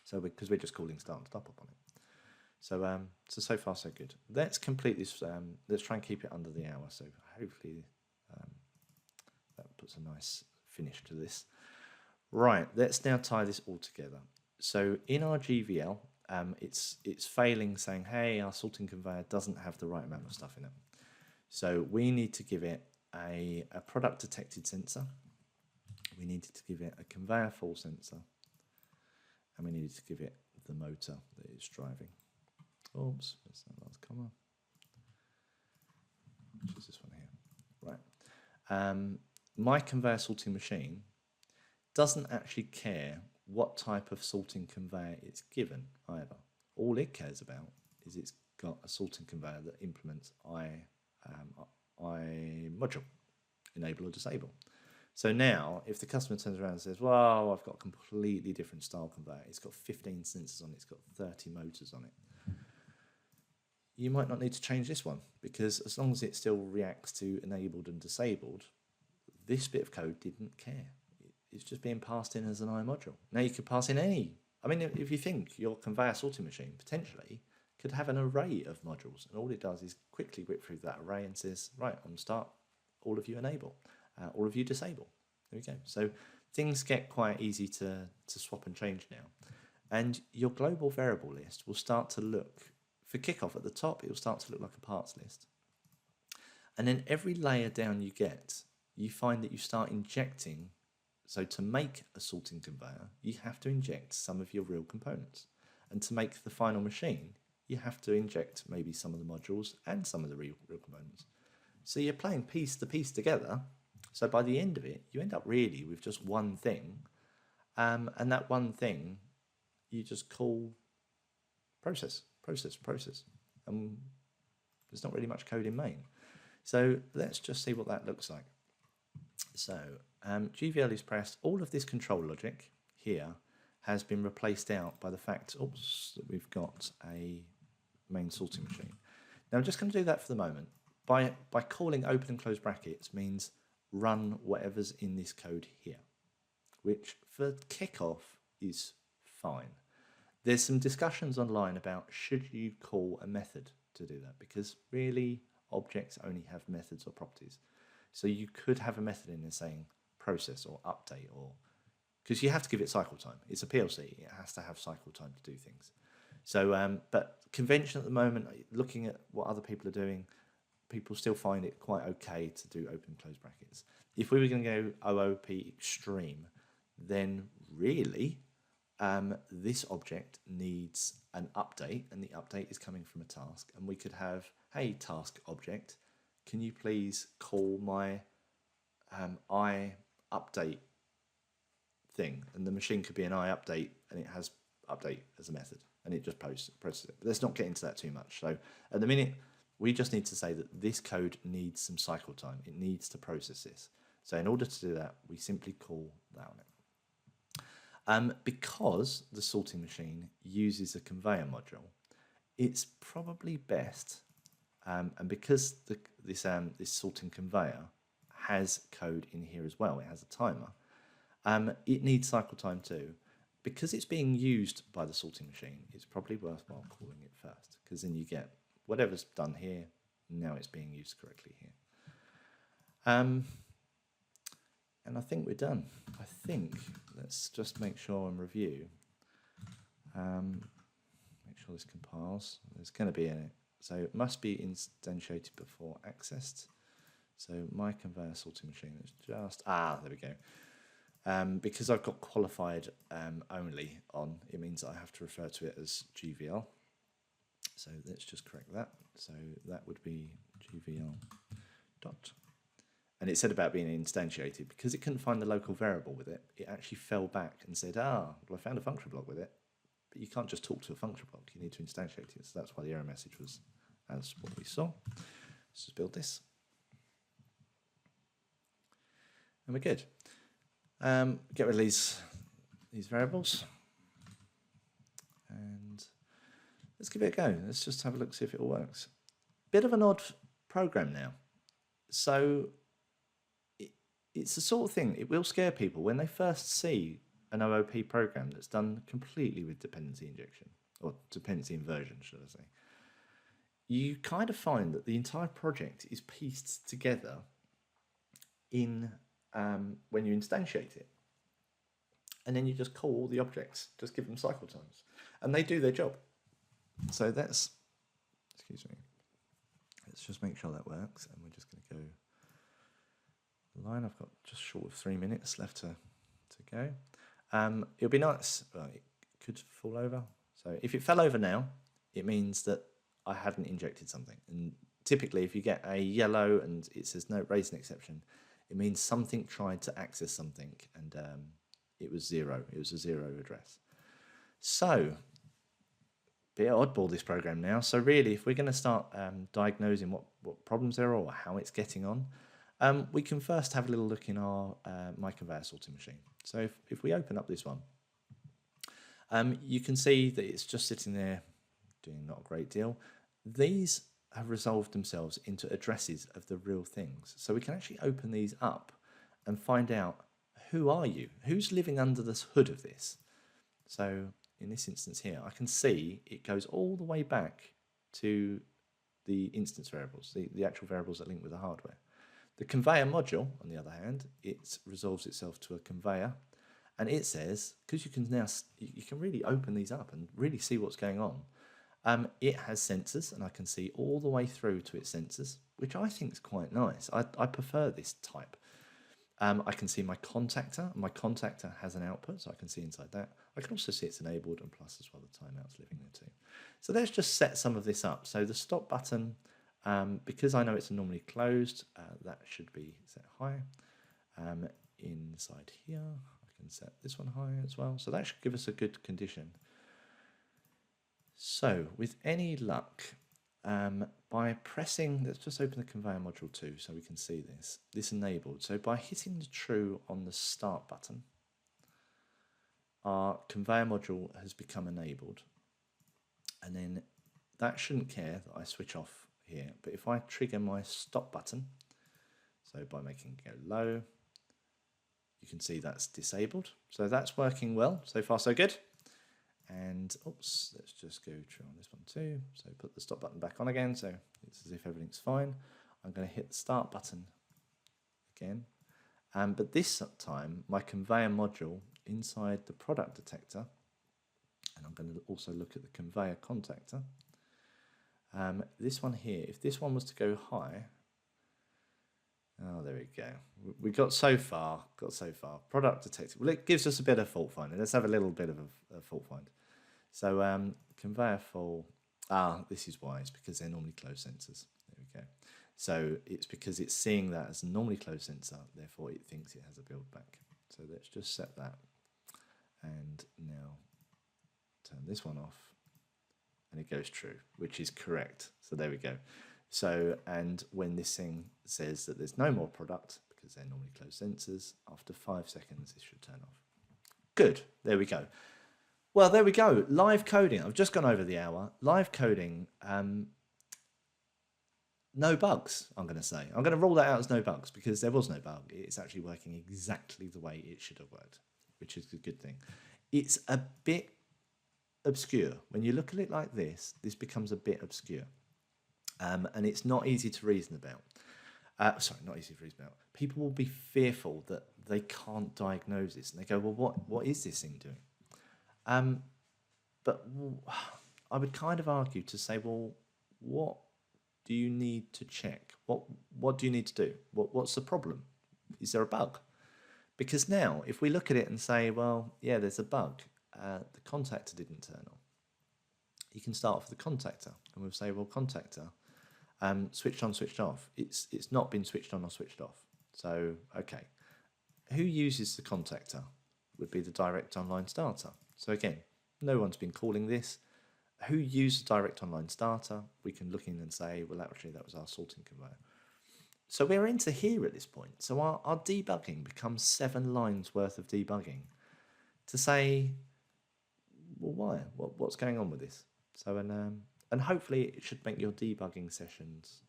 So because we're just calling start and stop up on it. So so far so good. Let's complete this. Let's try and keep it under the hour. So hopefully that puts a nice finish to this. Right, let's now tie this all together. So in our GVL, it's failing, saying, hey, our sorting conveyor doesn't have the right amount of stuff in it. So we need to give it a product detected sensor. We needed to give it a conveyor fault sensor, and we needed to give it the motor that it's driving. Oops, that's that last comma. Which is this one here. Right. My conveyor sorting machine doesn't actually care what type of sorting conveyor it's given either. All it cares about is it's got a sorting conveyor that implements I module, enable or disable. So now, if the customer turns around and says, well, I've got a completely different style conveyor, it's got 15 sensors on it, it's got 30 motors on it, you might not need to change this one, because as long as it still reacts to enabled and disabled, this bit of code didn't care. It's just being passed in as an I module. Now you could pass in any, I mean, if you think your conveyor sorting machine potentially could have an array of modules, and all it does is quickly whip through that array and says, right, on start, all of you enable, all of you disable. There we go. So things get quite easy to swap and change now. And your global variable list will start to look, for kickoff at the top, it will start to look like a parts list. And then every layer down you get, you find that you start injecting. So to make a sorting conveyor, you have to inject some of your real components. And to make the final machine, you have to inject maybe some of the modules and some of the real components. So you're playing piece to piece together. So by the end of it, you end up really with just one thing. And that one thing, you just call process. And there's not really much code in main. So let's just see what that looks like. So GVL is pressed. All of this control logic here has been replaced out by the fact, that we've got a main sorting machine. Now I'm just going to do that for the moment. By calling open and close brackets means run whatever's in this code here, which for kickoff is fine. There's some discussions online about should you call a method to do that, because really objects only have methods or properties. So you could have a method in there saying process or update, or because you have to give it cycle time. It's a PLC; it has to have cycle time to do things. So, but convention at the moment, looking at what other people are doing, people still find it quite okay to do open and close brackets. If we were going to go OOP extreme, then really this object needs an update, and the update is coming from a task. And we could have, hey, task object, can you please call my I update thing? And the machine could be an I update, and it has update as a method, and it just processes it. But let's not get into that too much. So at the minute, we just need to say that this code needs some cycle time. It needs to process this. So in order to do that, we simply call that on it. Because the sorting machine uses a conveyor module, it's probably best, and because this sorting conveyor has code in here as well, it has a timer, it needs cycle time too. Because it's being used by the sorting machine, it's probably worthwhile calling it first, because then you get whatever's done here, now it's being used correctly here. And I think we're done. I think, let's just make sure and review. Make sure this compiles. There's going to be in it. So it must be instantiated before accessed. So my conveyor sorting machine is just, there we go. Because I've got qualified only on, it means I have to refer to it as GVL. So let's just correct that. So that would be GVL dot. And it said about being instantiated, because it couldn't find the local variable with it, it actually fell back and said, well, I found a function block with it. But you can't just talk to a function block, you need to instantiate it. So that's why the error message was as what we saw. Let's just build this. And we're good. Get rid of these variables. And let's give it a go. Let's just have a look, see if it all works. Bit of an odd program now. So it's the sort of thing, it will scare people when they first see an OOP program that's done completely with dependency injection, or dependency inversion, should I say. You kind of find that the entire project is pieced together in when you instantiate it. And then you just call all the objects, just give them cycle times, and they do their job. So that's, excuse me, let's just make sure that works, and we're just going to go line. I've got just short of 3 minutes left to go. It'll be nice, well, it could fall over. So if it fell over now, it means that I hadn't injected something. And typically if you get a yellow and it says no, raise an exception, it means something tried to access something, and it was zero. It was a zero address. So, bit oddball this program now. So really, if we're going to start diagnosing what problems there are or how it's getting on, we can first have a little look in our my conveyor sorting machine. So if we open up this one, you can see that it's just sitting there doing not a great deal. These have resolved themselves into addresses of the real things. So we can actually open these up and find out, who are you? Who's living under the hood of this? So in this instance here, I can see it goes all the way back to the instance variables, the actual variables that link with the hardware. The conveyor module, on the other hand, it resolves itself to a conveyor, and it says, because you can now, you can really open these up and really see what's going on. It has sensors, and I can see all the way through to its sensors, which I think is quite nice. I prefer this type. I can see my contactor. My contactor has an output, so I can see inside that. I can also see it's enabled, and plus as well the timeout's living there too. So let's just set some of this up. So the stop button, because I know it's normally closed, that should be set high. Inside here, I can set this one high as well. So that should give us a good condition. So with any luck, by pressing, let's just open the conveyor module too so we can see this enabled. So by hitting the true on the start button, our conveyor module has become enabled. And then that shouldn't care that I switch off here. But if I trigger my stop button, so by making it go low, you can see that's disabled. So that's working well. So far so good. And oops, let's just go true on this one too. So put the stop button back on again, so it's as if everything's fine. I'm going to hit the start button again. But this time, my conveyor module inside the product detector, and I'm going to also look at the conveyor contactor. This one here, if this one was to go high, oh, there we go. We got so far. Product detector. Well, it gives us a bit of fault finding. Let's have a little bit of a fault find. So conveyor fault. This is why. It's because they're normally closed sensors. There we go. So it's because it's seeing that as a normally closed sensor, therefore it thinks it has a build back. So let's just set that. And now turn this one off. And it goes true, which is correct. So there we go. So, and when this thing says that there's no more product, because they're normally closed sensors, after 5 seconds, this should turn off. Good, there we go. Well, there we go. Live coding. I've just gone over the hour. Live coding, no bugs, I'm going to say. I'm going to rule that out as no bugs because there was no bug. It's actually working exactly the way it should have worked, which is a good thing. It's a bit obscure. When you look at it like this becomes a bit obscure. And it's not easy to reason about. Sorry, not easy to reason about. People will be fearful that they can't diagnose this. And they go, well, what is this thing doing? But I would kind of argue to say, well, what do you need to check? What do you need to do? What's the problem? Is there a bug? Because now, if we look at it and say, well, yeah, there's a bug. The contactor didn't turn on. You can start off with the contactor. And we'll say, well, contactor, switched on, switched off. It's not been switched on or switched off. So, okay. Who uses the contactor? Would be the direct online starter. So again, no one's been calling this. Who used the direct online starter? We can look in and say, well, actually, that was our sorting conveyor. So we're into here at this point. So our debugging becomes 7 lines worth of debugging to say, well, why? What's going on with this? So, and hopefully it should make your debugging sessions,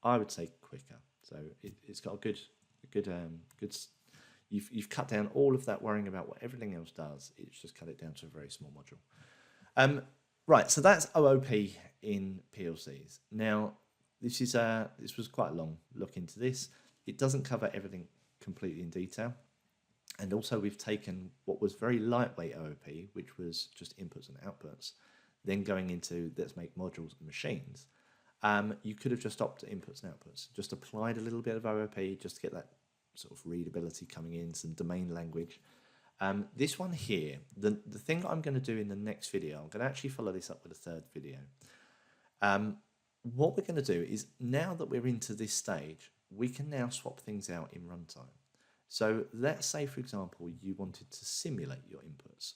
I would say, quicker. So it's got a good. You've cut down all of that worrying about what everything else does. It's just cut it down to a very small module. Right. So that's OOP in PLCs. Now, this was quite a long look into this. It doesn't cover everything completely in detail. And also we've taken what was very lightweight OOP, which was just inputs and outputs, then going into let's make modules and machines. You could have just stopped at inputs and outputs, just applied a little bit of OOP just to get that sort of readability coming in, some domain language. This one here, the thing that I'm going to do in the next video, I'm going to actually follow this up with a third video. What we're going to do is, now that we're into this stage, we can now swap things out in runtime. So let's say, for example, you wanted to simulate your inputs,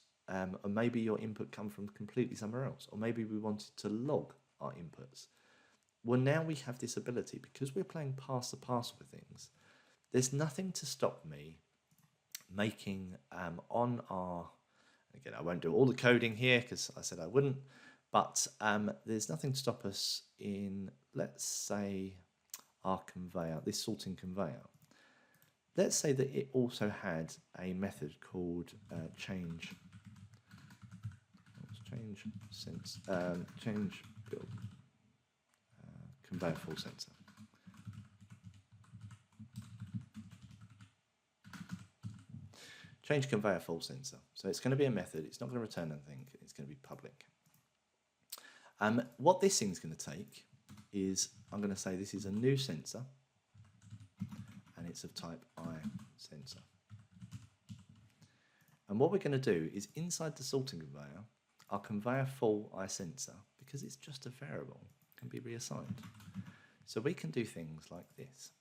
or maybe your input come from completely somewhere else, or maybe we wanted to log our inputs. Well, now we have this ability, because we're playing pass the parcel with things, there's nothing to stop me making on our, again, I won't do all the coding here because I said I wouldn't, but there's nothing to stop us in, let's say, our conveyor, this sorting conveyor. Let's say that it also had a method called change build conveyor full sensor. Change conveyor full sensor. So it's going to be a method. It's not going to return anything. It's going to be public. What this thing's going to take is, I'm going to say this is a new sensor, and it's of type I sensor. And what we're going to do is, inside the sorting conveyor, our conveyor full I sensor, because it's just a variable, can be reassigned. So we can do things like this.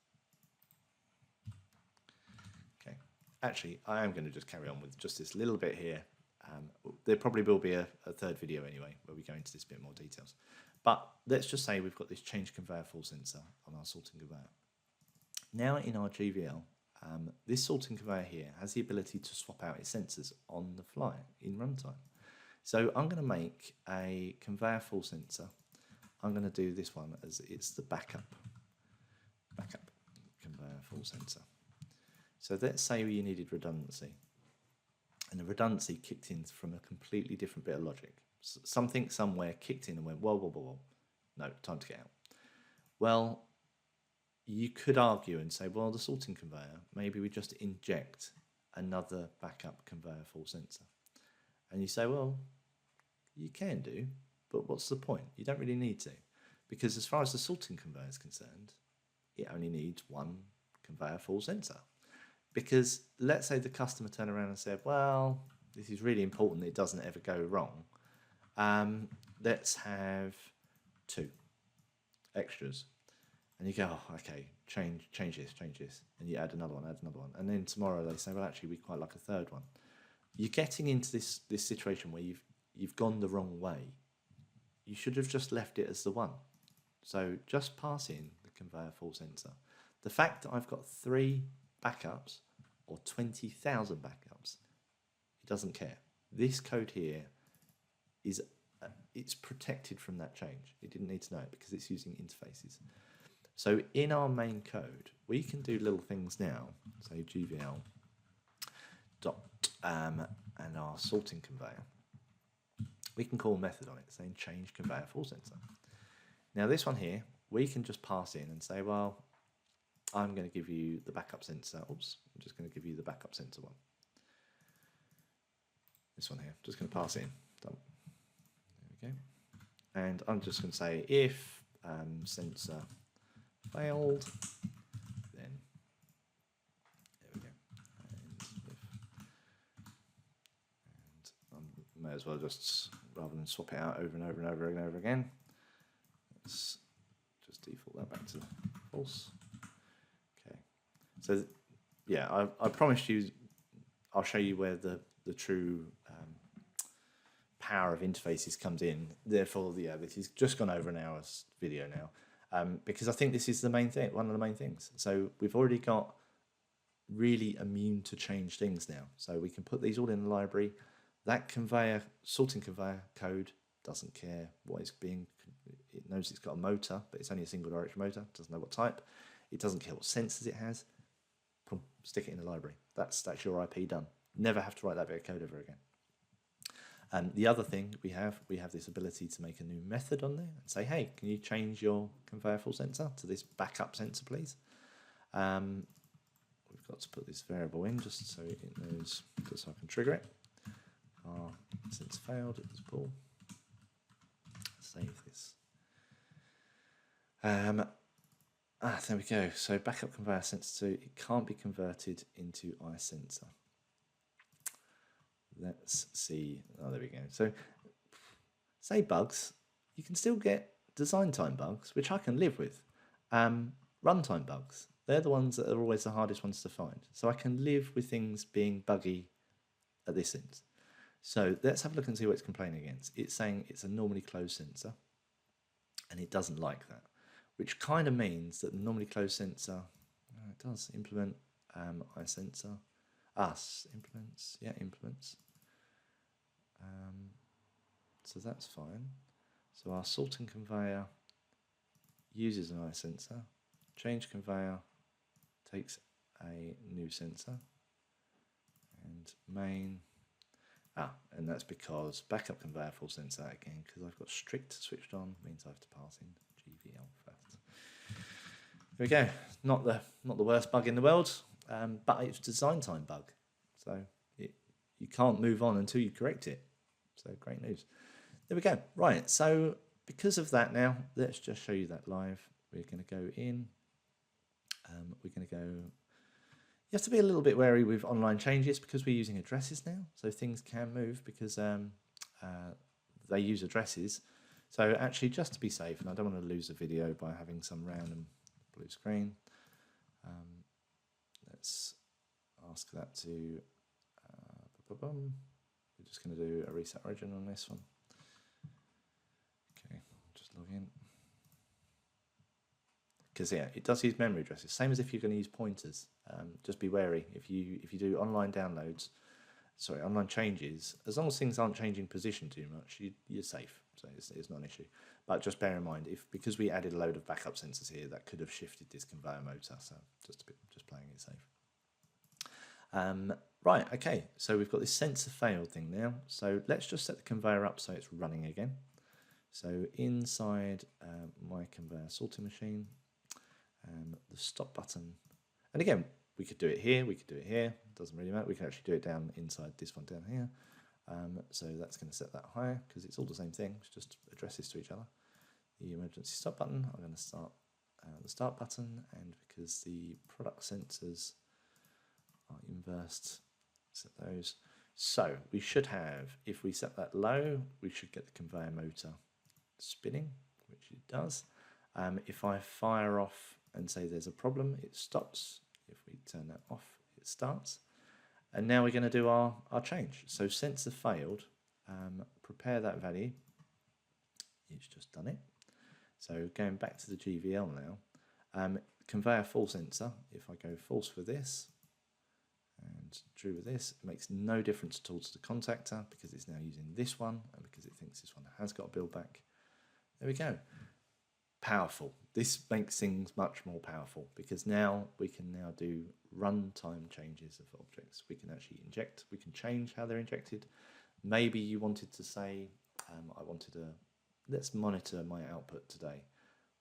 Okay. Actually, I am going to just carry on with just this little bit here. There probably will be a third video anyway, where we go into this bit more details. But let's just say we've got this change conveyor full sensor on our sorting conveyor. Now in our GVL, this sorting conveyor here has the ability to swap out its sensors on the fly in runtime. So I'm going to make a conveyor full sensor. I'm going to do this one as it's the backup conveyor full sensor. So let's say you needed redundancy, and the redundancy kicked in from a completely different bit of logic. Something somewhere kicked in and went, whoa, whoa, whoa, whoa. No, time to get out. Well, you could argue and say, well, the sorting conveyor, maybe we just inject another backup conveyor fault sensor. And you say, well, you can do, but what's the point? You don't really need to, because as far as the sorting conveyor is concerned, it only needs one conveyor fault sensor. Because let's say the customer turned around and said, well, this is really important, it doesn't ever go wrong. Let's have 2 extras. And you go, oh, okay, change this. And you add another one. And then tomorrow they say, well, actually, we quite like a 3rd one. You're getting into this situation where you've gone the wrong way. You should have just left it as the one. So just pass in the conveyor fault sensor. The fact that I've got 3 backups or 20,000 backups, it doesn't care. This code here is it's protected from that change. It didn't need to know it because it's using interfaces. So in our main code, we can do little things now. So GVL dot and our sorting conveyor. We can call a method on it saying change conveyor fault sensor. Now this one here, we can just pass in and say, well, I'm going to give you the backup sensor. Oops, I'm just going to give you the backup sensor one. This one here, just going to pass in. Done. There we go. And I'm just going to say if sensor failed, then there we go. And I may as well just, rather than swap it out over and over again, let's just default that back to false. Okay. So yeah, I promised you I'll show you where the true power of interfaces comes in. Therefore, yeah, this is just gone over an hour's video now, because I think this is the main thing, one of the main things. So we've already got really immune to change things now. So we can put these all in the library. That conveyor, sorting conveyor code doesn't care what is being, it knows it's got a motor, but it's only a single direction motor, doesn't know what type. It doesn't care what sensors it has. Boom, stick it in the library. That's your IP done. Never have to write that bit of code ever again. The other thing we have this ability to make a new method on there and say, hey, can you change your conveyor fault sensor to this backup sensor, please? We've got to put this variable in just so it knows, just so I can trigger it. Since failed, it's pull. Save this. There we go. So backup conveyor sensor 2, it can't be converted into iSensor. Let's see. Oh, there we go. So, say bugs, you can still get design time bugs, which I can live with. Runtime bugs, they're the ones that are always the hardest ones to find. So I can live with things being buggy at this end. So let's have a look and see what it's complaining against. It's saying it's a normally closed sensor, and it doesn't like that, which kind of means that the normally closed sensor, it does implement iSensor. Implements, yeah, implements. So that's fine. So our sorting conveyor uses an iSensor. Change conveyor takes a new sensor. And main, and that's because backup conveyor fault sensor again, because I've got strict switched on, means I have to pass in GVL first. There we go. Not the worst bug in the world. But it's a design time bug, so you can't move on until you correct it. So great news. There we go. Right, so because of that now, let's just show you that live. We're going to go in. We're going to go. You have to be a little bit wary with online changes because we're using addresses now, so things can move because they use addresses. So actually, just to be safe, and I don't want to lose the video by having some random blue screen. Let's ask that to, we're just going to do a reset origin on this one. Okay, just log in. Because yeah, it does use memory addresses, same as if you're going to use pointers. Just be wary if you do online downloads, online changes. As long as things aren't changing position too much, you're safe. So it's not an issue. But just bear in mind, because we added a load of backup sensors here, that could have shifted this conveyor motor. So just playing it safe. Right, okay, so we've got this sensor failed thing now. So let's just set the conveyor up so it's running again. So inside my conveyor sorting machine, the stop button. And again, we could do it here, we could do it here, doesn't really matter. We can actually do it down inside this one down here. So that's going to set that higher because it's all the same thing, it's just addresses to each other. The emergency stop button, I'm going to start the start button, and because the product sensors are inversed, set those. So we should have, if we set that low, we should get the conveyor motor spinning, which it does. If I fire off and say there's a problem, it stops. If we turn that off, it starts. And now we're going to do our change. So sensor failed, prepare that value. It's just done it. So going back to the GVL now, conveyor false sensor, if I go false for this and true with this, it makes no difference at all to the contactor because it's now using this one and because it thinks this one has got a build back. There we go. Powerful. This makes things much more powerful because now we can now do runtime changes of objects. We can actually inject, we can change how they're injected. Maybe you wanted to say, let's monitor my output today.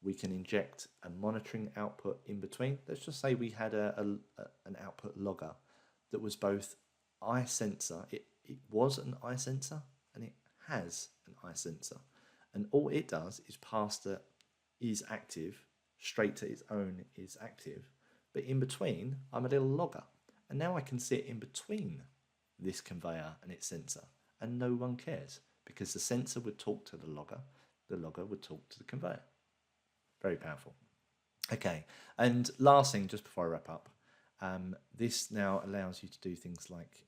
We can inject a monitoring output in between. Let's just say we had an output logger that was both eye sensor. It was an eye sensor and it has an eye sensor. And all it does is pass the is active straight to its own is active. But in between, I'm a little logger. And now I can sit in between this conveyor and its sensor. And no one cares because the sensor would talk to the logger would talk to the conveyor. Very powerful. Okay, and last thing, just before I wrap up, this now allows you to do things like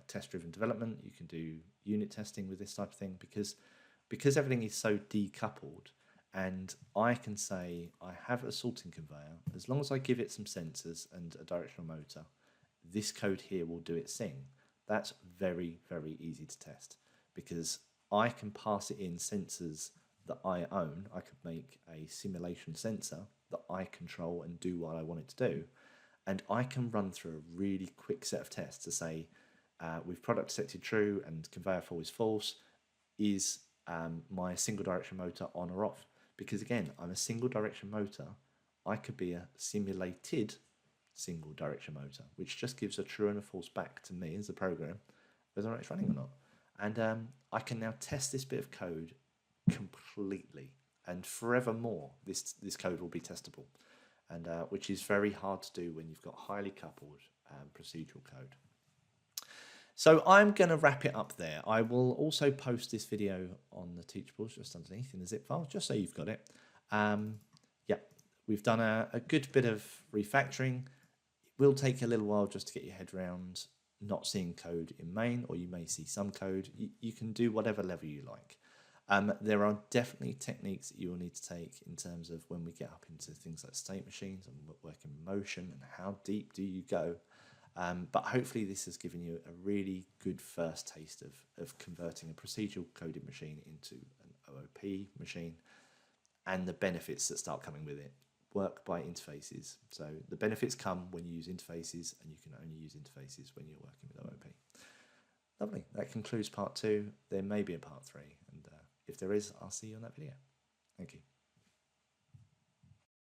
test-driven development. You can do unit testing with this type of thing because everything is so decoupled. And I can say I have a sorting conveyor. As long as I give it some sensors and a directional motor, this code here will do its thing. That's very, very easy to test because I can pass it in sensors that I own. I could make a simulation sensor that I control and do what I want it to do. And I can run through a really quick set of tests to say, with product detected true and conveyor fault is false, is my single direction motor on or off? Because again, I'm a single direction motor. I could be a simulated single direction motor, which just gives a true and a false back to me as a program, whether or not it's running or not. And I can now test this bit of code completely, and forevermore this code will be testable, and which is very hard to do when you've got highly coupled procedural code. So I'm going to wrap it up there. I will also post this video on the teachables just underneath in the zip file, just so you've got it. Yeah, we've done a good bit of refactoring. It will take a little while just to get your head around not seeing code in main, or you may see some code. You can do whatever level you like. There are definitely techniques that you will need to take in terms of when we get up into things like state machines and working motion and how deep do you go. But hopefully this has given you a really good first taste of converting a procedural coding machine into an OOP machine and the benefits that start coming with it. Work by interfaces. So the benefits come when you use interfaces, and you can only use interfaces when you're working with OOP. Lovely. That concludes part 2. There may be a part 3, and if there is, I'll see you on that video. Thank you.